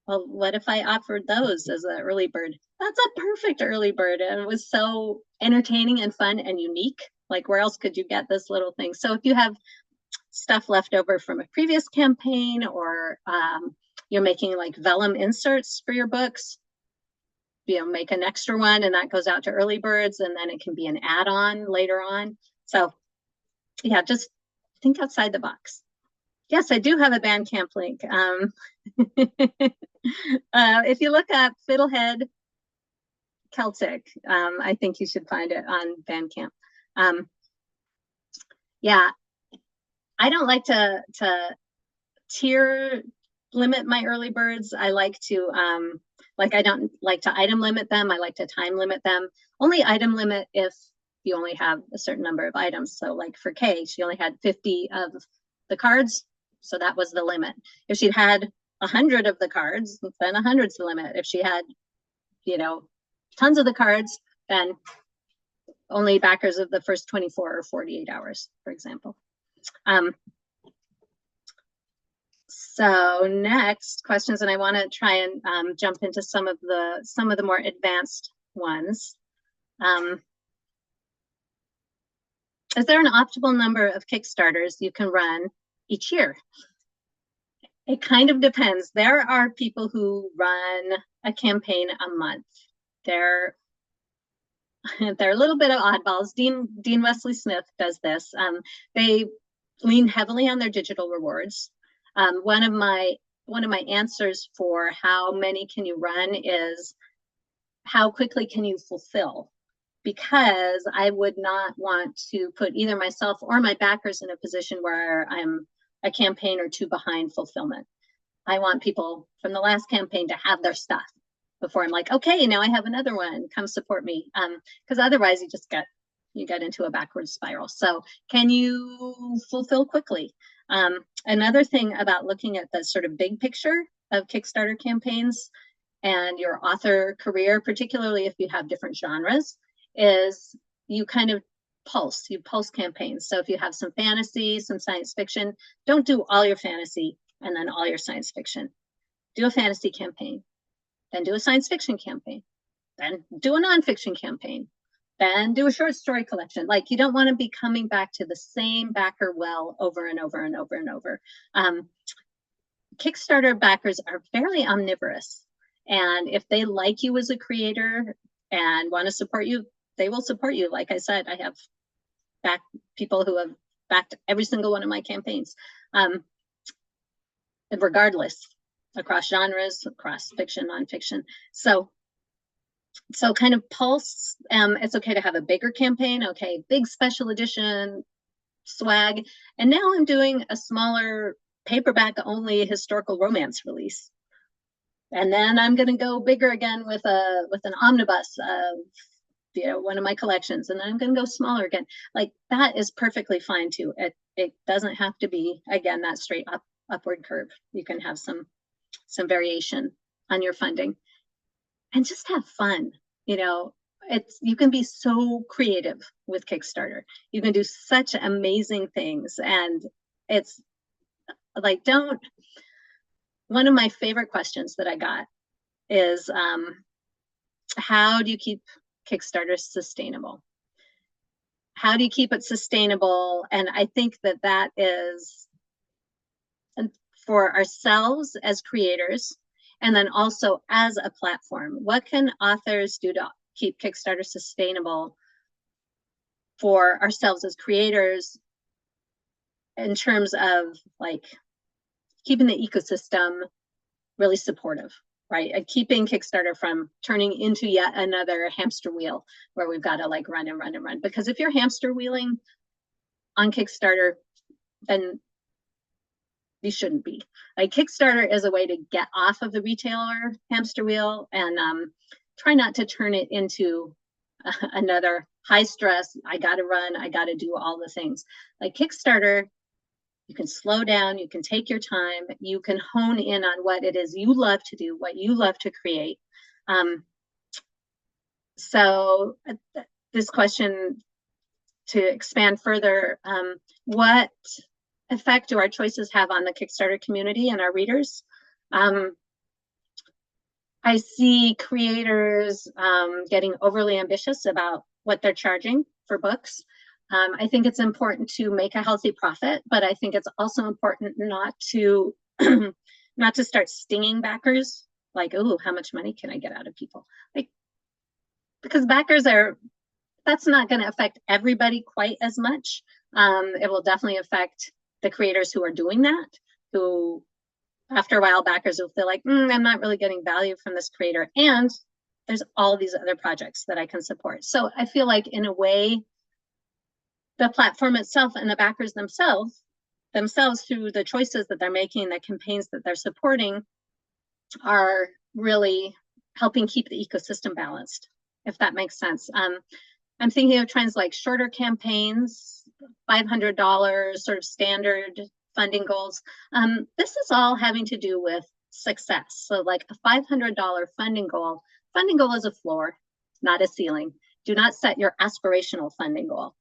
well, what if I offered those as an early bird? That's a perfect early bird. And it was so entertaining and fun and unique. Like, where else could you get this little thing? So if you have stuff left over from a previous campaign, or you're making like vellum inserts for your books, you know, make an extra one and that goes out to early birds, and then it can be an add-on later on. So yeah, just think outside the box. Yes, I do have a Bandcamp link. If you look up Fiddlehead Celtic, I think you should find it on Bandcamp. Yeah, I don't like to tier limit my early birds. I like to I don't like to item limit them. I like to time limit them. Only item limit if you only have a certain number of items. So like for Kay, she only had 50 of the cards, so that was the limit. If she'd had 100 of the cards, then 100's the limit. If she had, tons of the cards, then only backers of the first 24 or 48 hours, for example. So next questions, and I want to try and jump into some of the more advanced ones. Is there an optimal number of Kickstarters you can run each year? It kind of depends. There are people who run a campaign a month. They're a little bit of oddballs. Dean Wesley Smith does this. They lean heavily on their digital rewards. One of my answers for how many can you run is how quickly can you fulfill? Because I would not want to put either myself or my backers in a position where I'm a campaign or two behind fulfillment. I want people from the last campaign to have their stuff before I'm like, okay, now I have another one, come support me. Because otherwise you get into a backward spiral. So can you fulfill quickly? Another thing about looking at the sort of big picture of Kickstarter campaigns and your author career, particularly if you have different genres, is you kind of pulse campaigns. So if you have some fantasy, some science fiction, don't do all your fantasy and then all your science fiction. Do a fantasy campaign, then do a science fiction campaign, then do a nonfiction campaign, then do a short story collection. Like, you don't want to be coming back to the same backer well over and over and over and over. Kickstarter backers are fairly omnivorous. And if they like you as a creator and want to support you, they will support you. Like I said, I have backed people who have backed every single one of my campaigns, regardless, across genres, across fiction, nonfiction. So kind of pulse. It's okay to have a bigger campaign. Okay, big special edition swag. And now I'm doing a smaller paperback only historical romance release. And then I'm going to go bigger again with an omnibus of one of my collections, and then I'm going to go smaller again. Like, that is perfectly fine too. It doesn't have to be, again, that straight upward curve. You can have some variation on your funding and just have fun. You can be so creative with Kickstarter. You can do such amazing things, and it's like, one of my favorite questions that I got is, how do you keep Kickstarter sustainable? How do you keep it sustainable? And I think that is for ourselves as creators, and then also as a platform. What can authors do to keep Kickstarter sustainable for ourselves as creators in terms of like keeping the ecosystem really supportive, right? And keeping Kickstarter from turning into yet another hamster wheel where we've got to like run and run and run. Because if you're hamster wheeling on Kickstarter, then you shouldn't be. Like, Kickstarter is a way to get off of the retailer hamster wheel and try not to turn it into another high stress, I got to run, I got to do all the things. Like, Kickstarter, you can slow down, you can take your time, you can hone in on what it is you love to do, what you love to create. So this question, to expand further, what effect do our choices have on the Kickstarter community and our readers? I see creators getting overly ambitious about what they're charging for books. I think it's important to make a healthy profit, but I think it's also important not to not to start stinging backers, like, oh, how much money can I get out of people? Like, because backers that's not going to affect everybody quite as much. It will definitely affect the creators who are doing that, who after a while, backers will feel like, I'm not really getting value from this creator. And there's all these other projects that I can support. So I feel like in a way, the platform itself and the backers themselves through the choices that they're making, the campaigns that they're supporting, are really helping keep the ecosystem balanced, if that makes sense. I'm thinking of trends like shorter campaigns, $500 sort of standard funding goals. This is all having to do with success. So like a $500 funding goal is a floor, not a ceiling. Do not set your aspirational funding goal.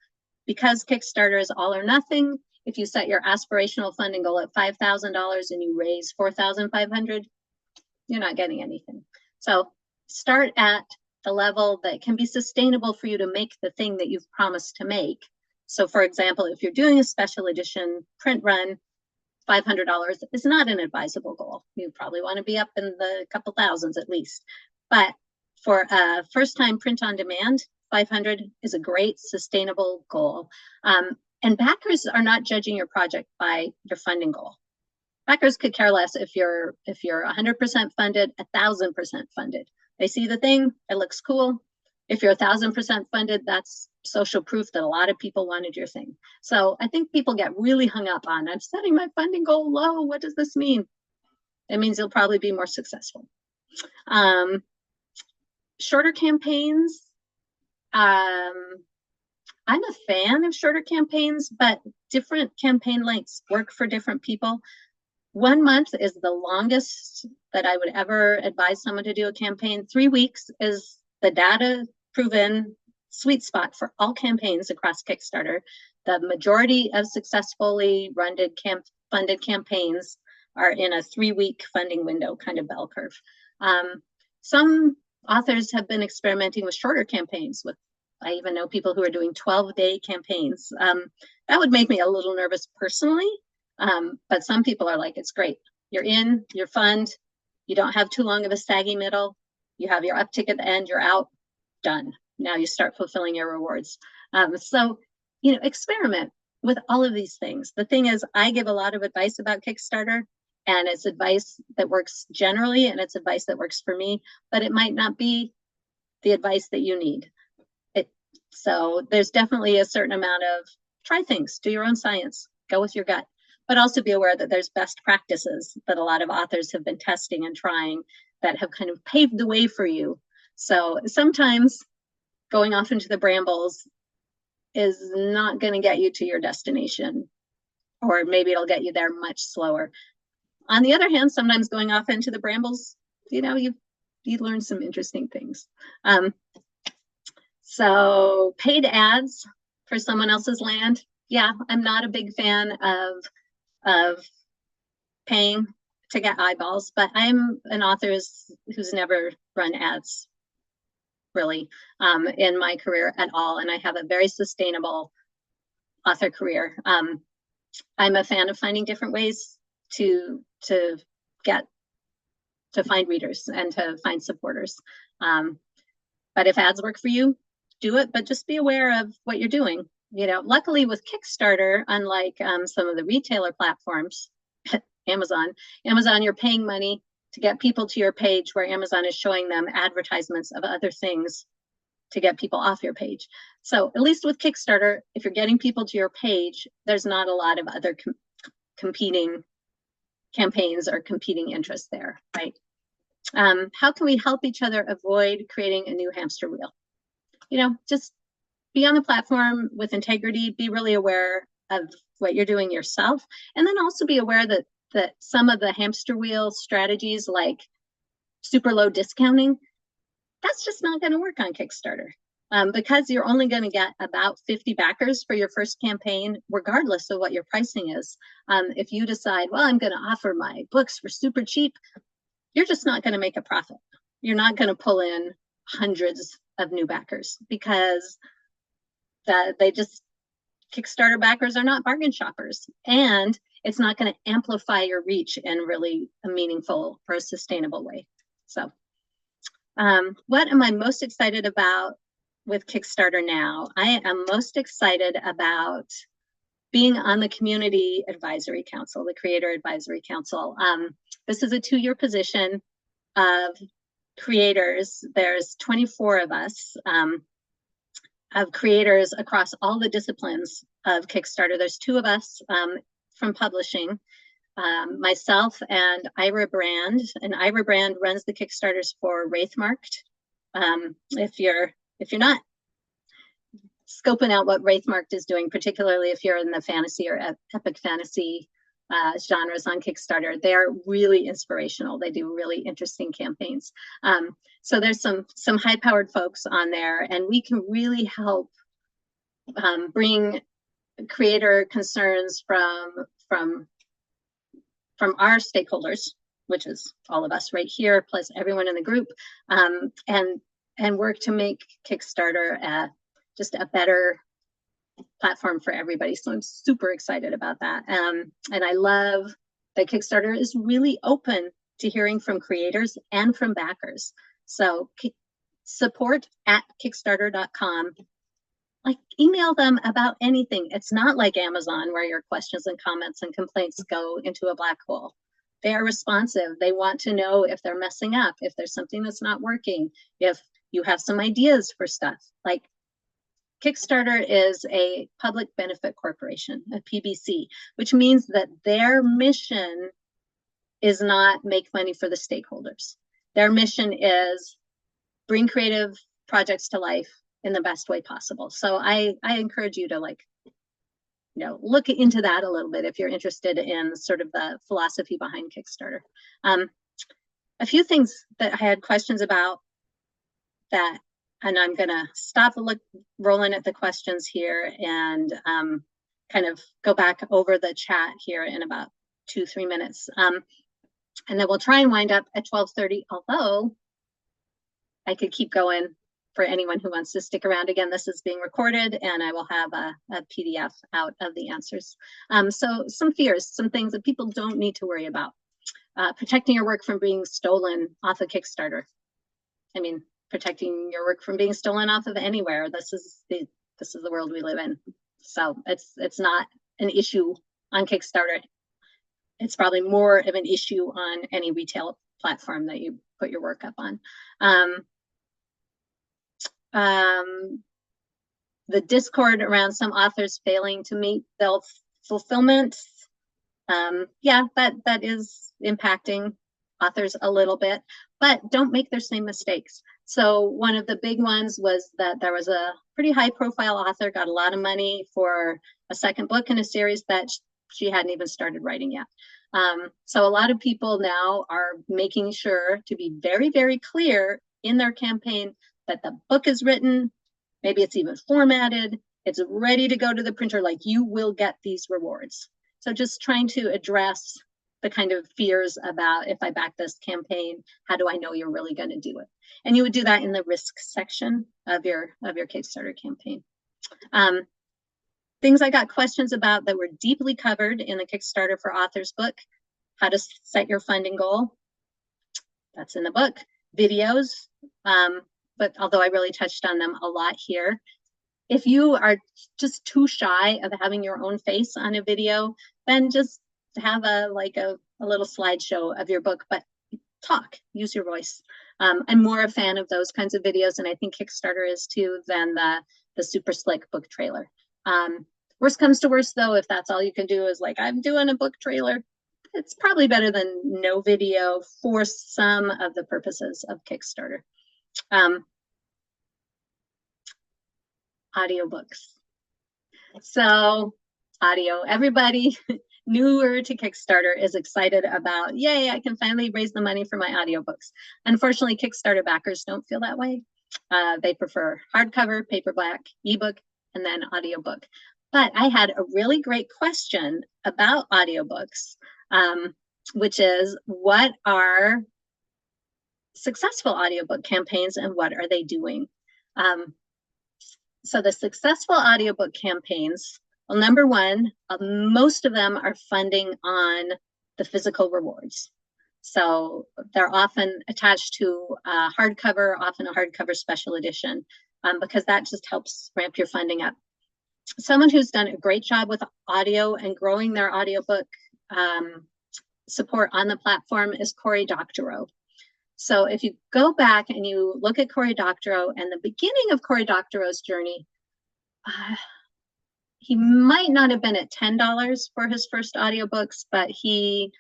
Because Kickstarter is all or nothing, if you set your aspirational funding goal at $5,000 and you raise $4,500, you're not getting anything. So start at the level that can be sustainable for you to make the thing that you've promised to make. So for example, if you're doing a special edition print run, $500 is not an advisable goal. You probably want to be up in the couple thousands at least. But for a first-time print on demand, 500 is a great sustainable goal. And backers are not judging your project by your funding goal. Backers could care less if you're 100% funded, 1,000% funded. They see the thing, it looks cool. If you're 1,000% funded, that's social proof that a lot of people wanted your thing. So I think people get really hung up on, I'm setting my funding goal low. What does this mean? It means you'll probably be more successful. Shorter campaigns. I'm a fan of shorter campaigns, but different campaign lengths work for different people. 1 month is the longest that I would ever advise someone to do a campaign. 3 weeks is the data proven sweet spot for all campaigns across Kickstarter. The majority of successfully funded campaigns are in a 3-week funding window, kind of bell curve. Some authors have been experimenting with shorter campaigns. I even know people who are doing 12-day campaigns. That would make me a little nervous personally. But some people are like, it's great. You're in, you're fund, you don't have too long of a saggy middle, you have your uptick at the end, you're out, done. Now you start fulfilling your rewards. So, experiment with all of these things. The thing is, I give a lot of advice about Kickstarter, and it's advice that works generally, and it's advice that works for me, but it might not be the advice that you need. So there's definitely a certain amount of try things, do your own science, go with your gut. But also be aware that there's best practices that a lot of authors have been testing and trying that have kind of paved the way for you. So sometimes going off into the brambles is not going to get you to your destination, or maybe it'll get you there much slower. On the other hand, sometimes going off into the brambles, you learn some interesting things. So paid ads for someone else's land. Yeah, I'm not a big fan of paying to get eyeballs, but I'm an author who's never run ads really in my career at all, and I have a very sustainable author career. I'm a fan of finding different ways to find readers and to find supporters. But if ads work for you, do it, but just be aware of what you're doing. Luckily with Kickstarter, unlike some of the retailer platforms, Amazon, you're paying money to get people to your page where Amazon is showing them advertisements of other things to get people off your page. So at least with Kickstarter, if you're getting people to your page, there's not a lot of other competing campaigns or competing interests there, right? How can we help each other avoid creating a new hamster wheel? Just be on the platform with integrity, be really aware of what you're doing yourself, and then also be aware that some of the hamster wheel strategies like super low discounting, that's just not going to work on Kickstarter. Because you're only going to get about 50 backers for your first campaign, regardless of what your pricing is. If you decide, well, I'm going to offer my books for super cheap, you're just not going to make a profit. You're not going to pull in hundreds of new backers because Kickstarter backers are not bargain shoppers, and it's not going to amplify your reach in really a meaningful or sustainable way. So what am I most excited about with Kickstarter now? I am most excited about being on the Community Advisory Council, the Creator Advisory Council. This is a 2-year position of creators. There's 24 of us, of creators across all the disciplines of Kickstarter. There's 2 of us from publishing, myself and Ira Brand. And Ira Brand runs the Kickstarters for Wraithmarked. If you're not scoping out what Wraithmarked is doing, particularly if you're in the fantasy or epic fantasy genres on Kickstarter, they're really inspirational. They do really interesting campaigns. So there's some high-powered folks on there, and we can really help bring creator concerns from our stakeholders, which is all of us right here, plus everyone in the group, and work to make Kickstarter just a better platform for everybody. So I'm super excited about that. And I love that Kickstarter is really open to hearing from creators and from backers. So support@kickstarter.com. Like, email them about anything. It's not like Amazon where your questions and comments and complaints go into a black hole. They are responsive. They want to know if they're messing up, if there's something that's not working, if you have some ideas for stuff. Like, Kickstarter is a public benefit corporation, a PBC, which means that their mission is not make money for the stakeholders. Their mission is bring creative projects to life in the best way possible. So I encourage you to, like, look into that a little bit if you're interested in sort of the philosophy behind Kickstarter. A few things that I had questions about that, and I'm gonna stop rolling at the questions here and kind of go back over the chat here in about 2-3 minutes. And then we'll try and wind up at 12:30, although I could keep going for anyone who wants to stick around. Again, this is being recorded, and I will have a PDF out of the answers. So some fears, some things that people don't need to worry about. Protecting your work from being stolen off of Kickstarter. I mean, protecting your work from being stolen off of anywhere. This is the world we live in. So it's not an issue on Kickstarter. It's probably more of an issue on any retail platform that you put your work up on. The discord around some authors failing to meet their fulfillment. Yeah, that is impacting authors a little bit, but don't make their same mistakes. So one of the big ones was that there was a pretty high profile author, got a lot of money for a second book in a series that she hadn't even started writing yet. So a lot of people now are making sure to be very, very clear in their campaign that the book is written, maybe it's even formatted, it's ready to go to the printer, like you will get these rewards. So just trying to address the kind of fears about, if I back this campaign, how do I know you're really going to do it? And you would do that in the risk section of your Kickstarter campaign. Things I got questions about that were deeply covered in the Kickstarter for Authors book. How to set your funding goal. That's in the book. Videos, but although I really touched on them a lot here. If you are just too shy of having your own face on a video, then just have a little slideshow of your book, but talk, use your voice. I'm more a fan of those kinds of videos, and I think Kickstarter is too, than the super slick book trailer. Worst comes to worst, though, if that's all you can do is like, I'm doing a book trailer, it's probably better than no video for some of the purposes of Kickstarter. Audiobooks. So audio, everybody newer to Kickstarter is excited about, yay, I can finally raise the money for my audiobooks. Unfortunately, Kickstarter backers don't feel that way. They prefer hardcover, paperback, ebook, and then audiobook. But I had a really great question about audiobooks, which is, what are successful audiobook campaigns and what are they doing? So the successful audiobook campaigns, well, number one, most of them are funding on the physical rewards. So they're often attached to a hardcover, often a hardcover special edition, because that just helps ramp your funding up. someone who's done a great job with audio and growing their audiobook support on the platform is Cory Doctorow. So if you go back and you look at Cory Doctorow and the beginning of Cory Doctorow's journey, he might not have been at $10 for his first audiobooks, but he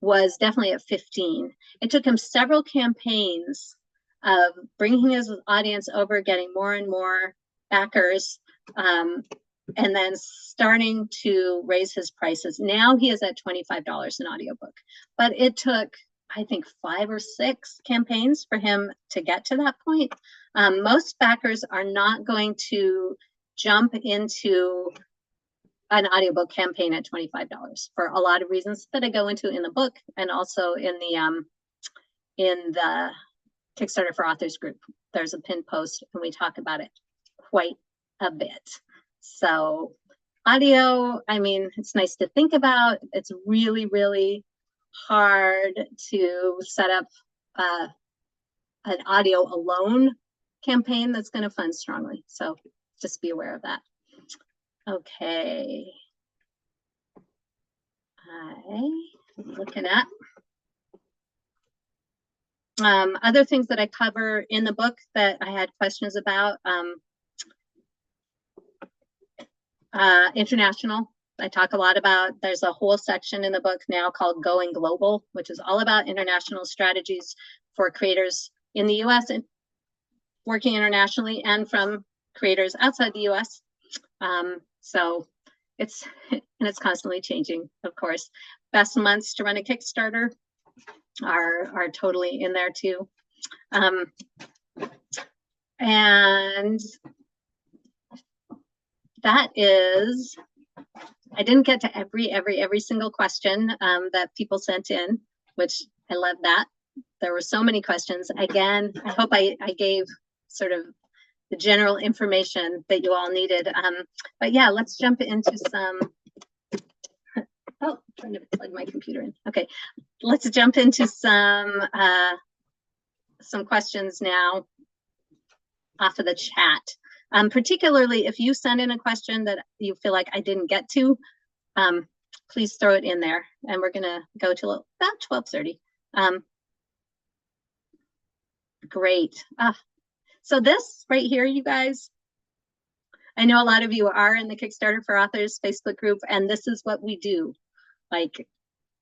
was definitely at 15. It took him several campaigns of bringing his audience over, getting more and more backers, and then starting to raise his prices. Now he is at $25 an audiobook, but it took, I think, 5 or 6 campaigns for him to get to that point. Most backers are not going to jump into an audiobook campaign at $25 for a lot of reasons that I go into in the book, and also in the Kickstarter for Authors group. There's a pinned post and we talk about it quite a bit. So audio, I mean, it's nice to think about. It's really, really hard to set up an audio alone campaign that's going to fund strongly. So just be aware of that. Okay. I'm looking at other things that I cover in the book that I had questions about. International, I talk a lot about. There's a whole section in the book now called Going Global, which is all about international strategies for creators in the US and working internationally, and from creators outside the US. So it's constantly changing, of course. Best months to run a Kickstarter are totally in there too. And that is, I didn't get to every single question that people sent in, which I love that. There were so many questions. Again, I hope I gave sort of the general information that you all needed. But yeah, let's jump into some, oh, trying to plug my computer in. Okay, let's jump into some questions now off of the chat. Particularly if you send in a question that you feel like I didn't get to, please throw it in there. And we're gonna go to about 12:30. Great. So this right here, you guys, I know a lot of you are in the Kickstarter for Authors Facebook group, and this is what we do. Like,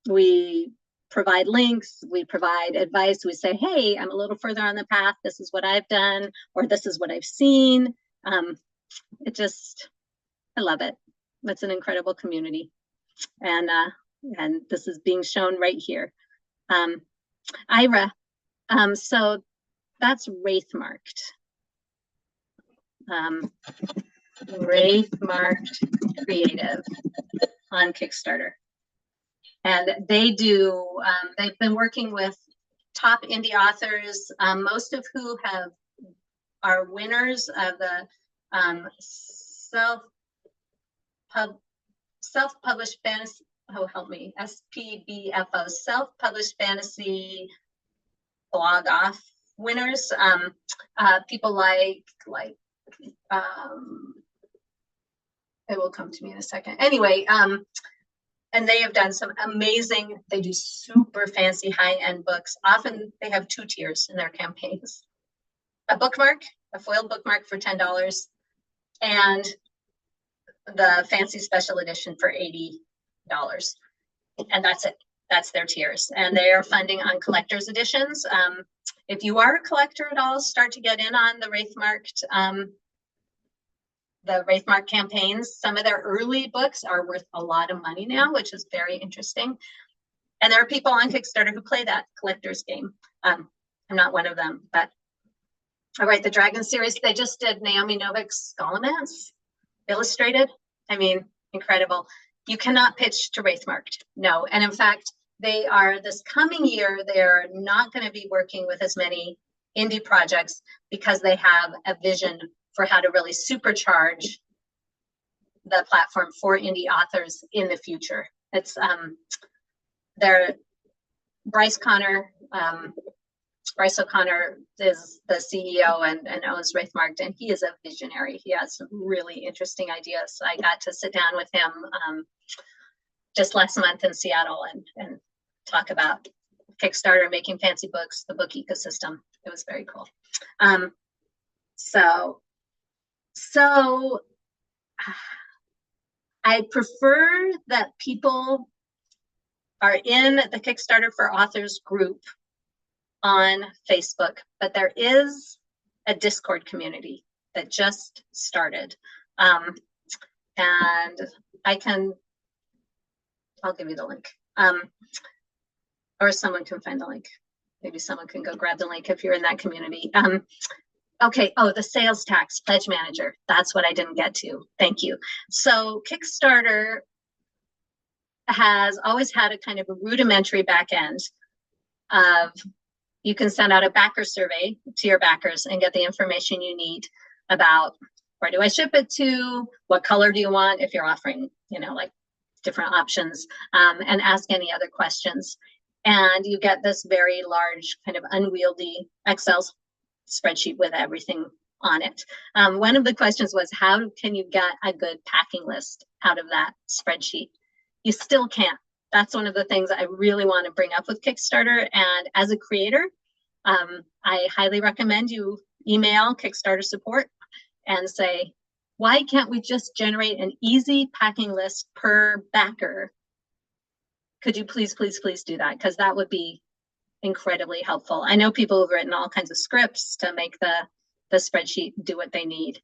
we provide links, we provide advice, we say, hey, I'm a little further on the path, this is what I've done, or this is what I've seen. I love it. It's an incredible community. And this is being shown right here. Ira, so that's Wraithmarked. Wraithmarked Creative on Kickstarter. And they do, they've been working with top indie authors, most of who are winners of the self-published fantasy, oh help me, SPBFO, self-published fantasy blog off winners. People like it will come to me in a second. Anyway, and they have done some amazing, they do super fancy high-end books. Often they have 2 tiers in their campaigns. A bookmark, a foiled bookmark for $10, and the fancy special edition for $80. And that's it. That's their tiers. And they are funding on collector's editions. If you are a collector at all, start to get in on the Wraithmark campaigns. Some of their early books are worth a lot of money now, which is very interesting. And there are people on Kickstarter who play that collector's game. I'm not one of them, but all right, the Dragon series, they just did Naomi Novik's Scholomance illustrated. I mean, incredible. You cannot pitch to Wraithmarked, no. And in fact, they are, this coming year, they're not going to be working with as many indie projects because they have a vision for how to really supercharge the platform for indie authors in the future. It's Bryce Connor Bryce O'Connor is the CEO and owns Wraithmarked, and he is a visionary. He has some really interesting ideas. I got to sit down with him just last month in Seattle and talk about Kickstarter, making fancy books, the book ecosystem. It was very cool. So I prefer that people are in the Kickstarter for Authors group on Facebook, but there is a Discord community that just started. And I'll give you the link. Or someone can find the link. Maybe someone can go grab the link if you're in that community. Okay, oh, the sales tax pledge manager. That's what I didn't get to. Thank you. So Kickstarter has always had a kind of a rudimentary back end of, you can send out a backer survey to your backers and get the information you need about where do I ship it to, what color do you want if you're offering, you know, like different options, and ask any other questions. And you get this very large kind of unwieldy Excel spreadsheet with everything on it. One of the questions was, how can you get a good packing list out of that spreadsheet? You still can't. That's one of the things I really want to bring up with Kickstarter. And as a creator, I highly recommend you email Kickstarter support and say, why can't we just generate an easy packing list per backer? Could you please, please, please do that? Because that would be incredibly helpful. I know people have written all kinds of scripts to make the spreadsheet do what they need.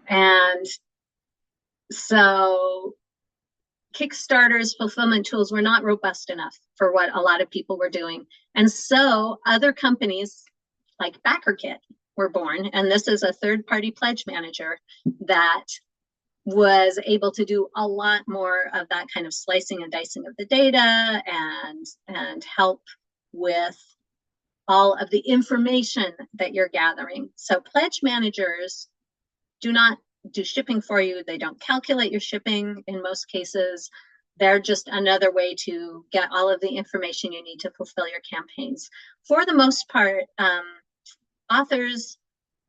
And so Kickstarter's fulfillment tools were not robust enough for what a lot of people were doing. And so other companies like BackerKit were born. And this is a third-party pledge manager that was able to do a lot more of that kind of slicing and dicing of the data and help with all of the information that you're gathering. So pledge managers do not do shipping for you. They don't calculate your shipping in most cases. They're just another way to get all of the information you need to fulfill your campaigns. For the most part, authors,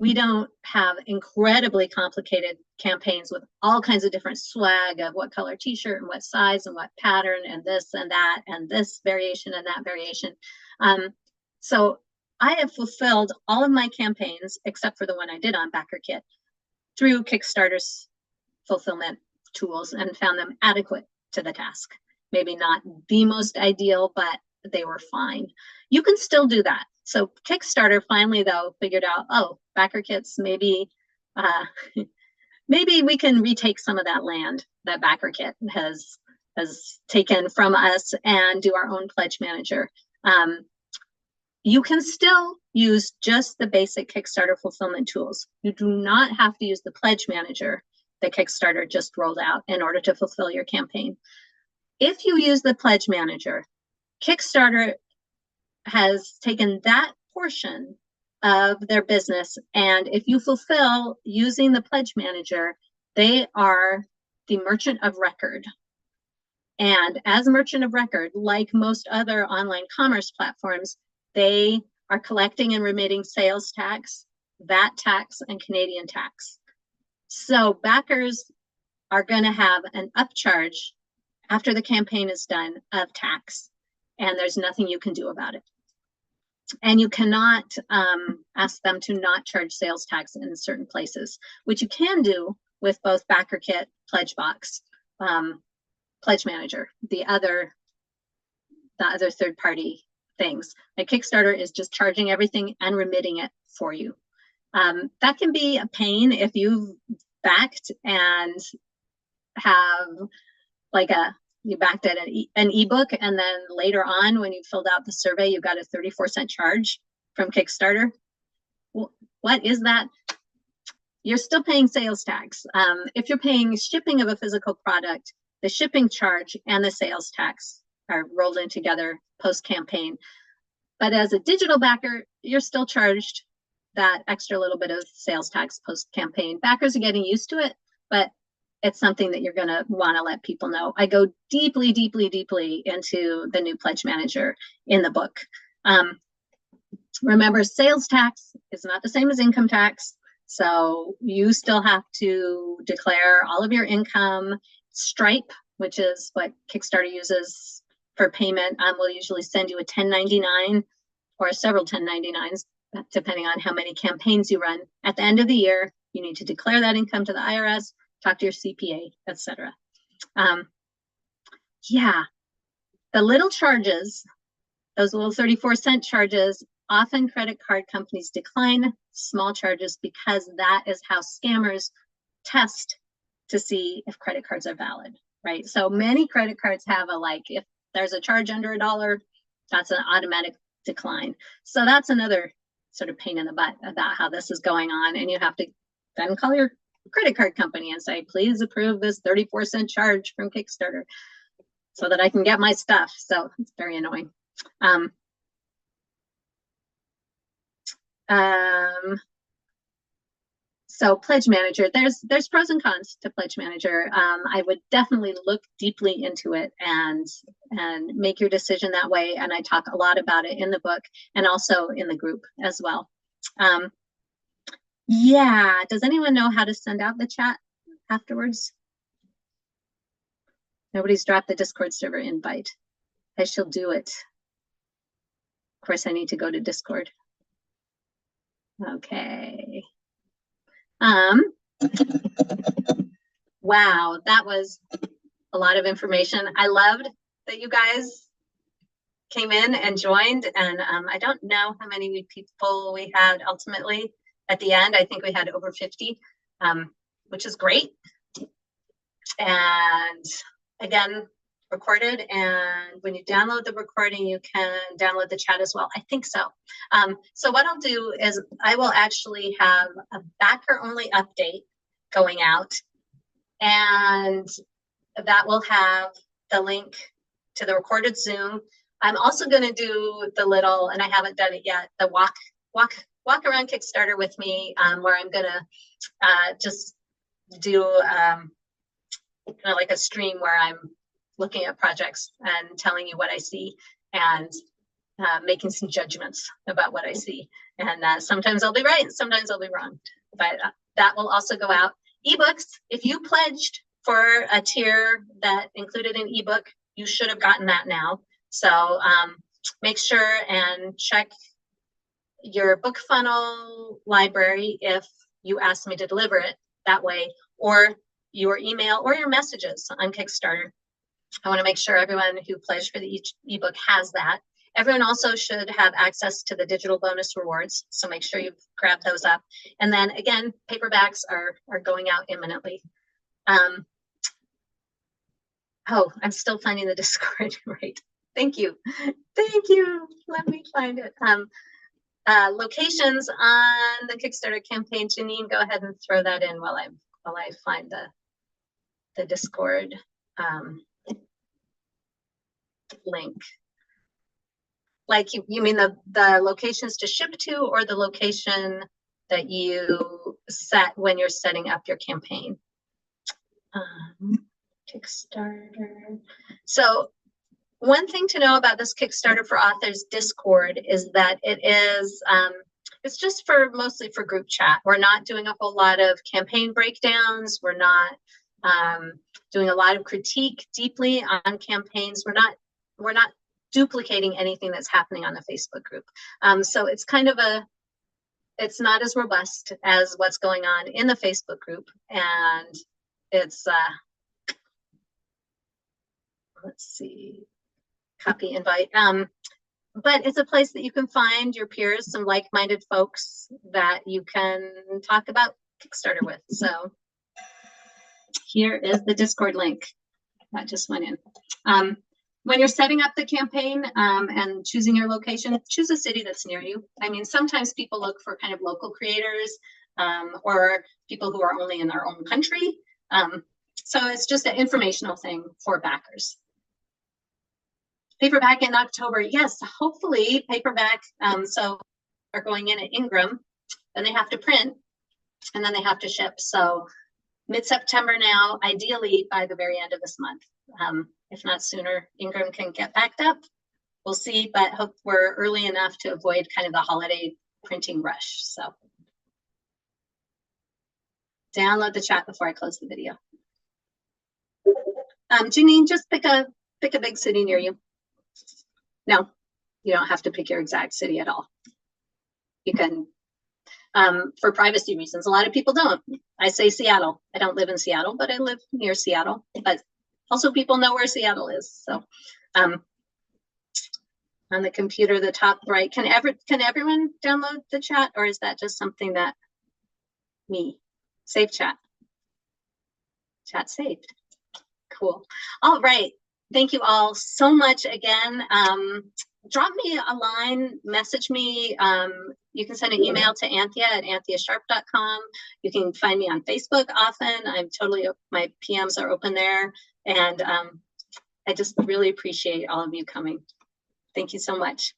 we don't have incredibly complicated campaigns with all kinds of different swag of what color t-shirt and what size and what pattern and this and that and this variation and that variation. So I have fulfilled all of my campaigns except for the one I did on BackerKit through Kickstarter's fulfillment tools and found them adequate to the task. Maybe not the most ideal, but they were fine. You can still do that. So Kickstarter finally, though, figured out, oh, BackerKits, maybe maybe we can retake some of that land that BackerKit has taken from us and do our own pledge manager. You can still use just the basic Kickstarter fulfillment tools. You do not have to use the pledge manager that Kickstarter just rolled out in order to fulfill your campaign. If you use the pledge manager, Kickstarter has taken that portion of their business, and if you fulfill using the pledge manager, they are the merchant of record. And as a merchant of record, like most other online commerce platforms, they are collecting and remitting sales tax, VAT tax, and Canadian tax. So backers are going to have an upcharge after the campaign is done of tax, and there's nothing you can do about it. And you cannot ask them to not charge sales tax in certain places, which you can do with both BackerKit, Pledgebox, Pledge Manager, the other third-party things. Like Kickstarter is just charging everything and remitting it for you. That can be a pain if you've backed and have like you backed at an ebook, and then later on when you filled out the survey, you got a 34-cent charge from Kickstarter. Well, what is that? You're still paying sales tax. If you're paying shipping of a physical product, the shipping charge and the sales tax are rolled in together post-campaign. But as a digital backer, you're still charged that extra little bit of sales tax post-campaign. Backers are getting used to it, but it's something that you're going to want to let people know. I go deeply, deeply, deeply into the new pledge manager in the book. Remember, sales tax is not the same as income tax. So you still have to declare all of your income. Stripe, which is what Kickstarter uses for payment, will usually send you a 1099 or several 1099s, depending on how many campaigns you run. At the end of the year, you need to declare that income to the IRS, talk to your CPA, etc. Yeah, the little charges, those little 34-cent charges, often credit card companies decline small charges because that is how scammers test to see if credit cards are valid, right? So many credit cards have a, like, if there's a charge under $1, that's an automatic decline. So that's another sort of pain in the butt about how this is going on. And you have to then call your credit card company and say, please approve this 34-cent charge from Kickstarter so that I can get my stuff. So it's very annoying. So Pledge Manager, there's pros and cons to Pledge Manager. I would definitely look deeply into it and make your decision that way. And I talk a lot about it in the book and also in the group as well. Yeah, does anyone know how to send out the chat afterwards? Nobody's dropped the Discord server invite. I shall do it. Of course, I need to go to Discord. Okay. Wow, that was a lot of information. I loved that you guys came in and joined, and I don't know how many people we had ultimately at the end. I think we had over 50, which is great. And again, recorded, and when you download the recording, you can download the chat as well. I think so. So what I'll do is I will actually have a backer only update going out, and that will have the link to the recorded Zoom. I'm also going to do the little, and I haven't done it yet, the walk around Kickstarter with me, where I'm going to just do kind of like a stream where I'm looking at projects and telling you what I see and making some judgments about what I see. And sometimes I'll be right, and sometimes I'll be wrong. But that will also go out. Ebooks, if you pledged for a tier that included an ebook, you should have gotten that now. So make sure and check your book funnel library if you ask me to deliver it that way, or your email or your messages on Kickstarter. I want to make sure everyone who pledged for the ebook has that. Everyone also should have access to the digital bonus rewards, so make sure you grab those up. And then again, paperbacks are going out imminently. Oh, I'm still finding the Discord, right? Thank you. Thank you. Let me find it. Locations on the Kickstarter campaign. Janine, go ahead and throw that in while I find the Discord link. Like you mean the locations to ship to, or the location that you set when you're setting up your campaign? Kickstarter. So one thing to know about this Kickstarter for Authors Discord is that it is it's just mostly for group chat. We're not doing a whole lot of campaign breakdowns. We're not doing a lot of critique deeply on campaigns. We're not duplicating anything that's happening on the Facebook group. So it's kind of it's not as robust as what's going on in the Facebook group. And it's, let's see, copy invite. But it's a place that you can find your peers, some like-minded folks that you can talk about Kickstarter with. So here is the Discord link that just went in. When you're setting up the campaign and choosing your location, choose a city that's near you. I mean, sometimes people look for kind of local creators or people who are only in their own country. So it's just an informational thing for backers. Paperback in October, yes, hopefully paperback. So are going in at Ingram, then they have to print, and then they have to ship. So mid-September now, ideally by the very end of this month. If not sooner, Ingram can get backed up. we'll see, but hope we're early enough to avoid kind of the holiday printing rush. So download the chat before I close the video. Janine, just pick a big city near you. No, you don't have to pick your exact city at all. You can, for privacy reasons, a lot of people don't. I say Seattle. I don't live in Seattle, but I live near Seattle. But also people know where Seattle is. So on the computer, the top right, can everyone download the chat, or is that just something that me? Save chat. Chat saved. Cool. All right. Thank you all so much again. Drop me a line, message me. You can send an email to Anthea at antheasharp.com. You can find me on Facebook often. I'm totally, my PMs are open there. And I just really appreciate all of you coming. Thank you so much.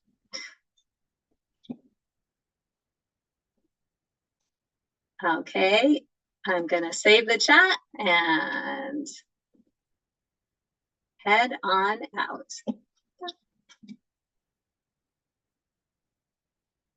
Okay, I'm gonna save the chat and head on out.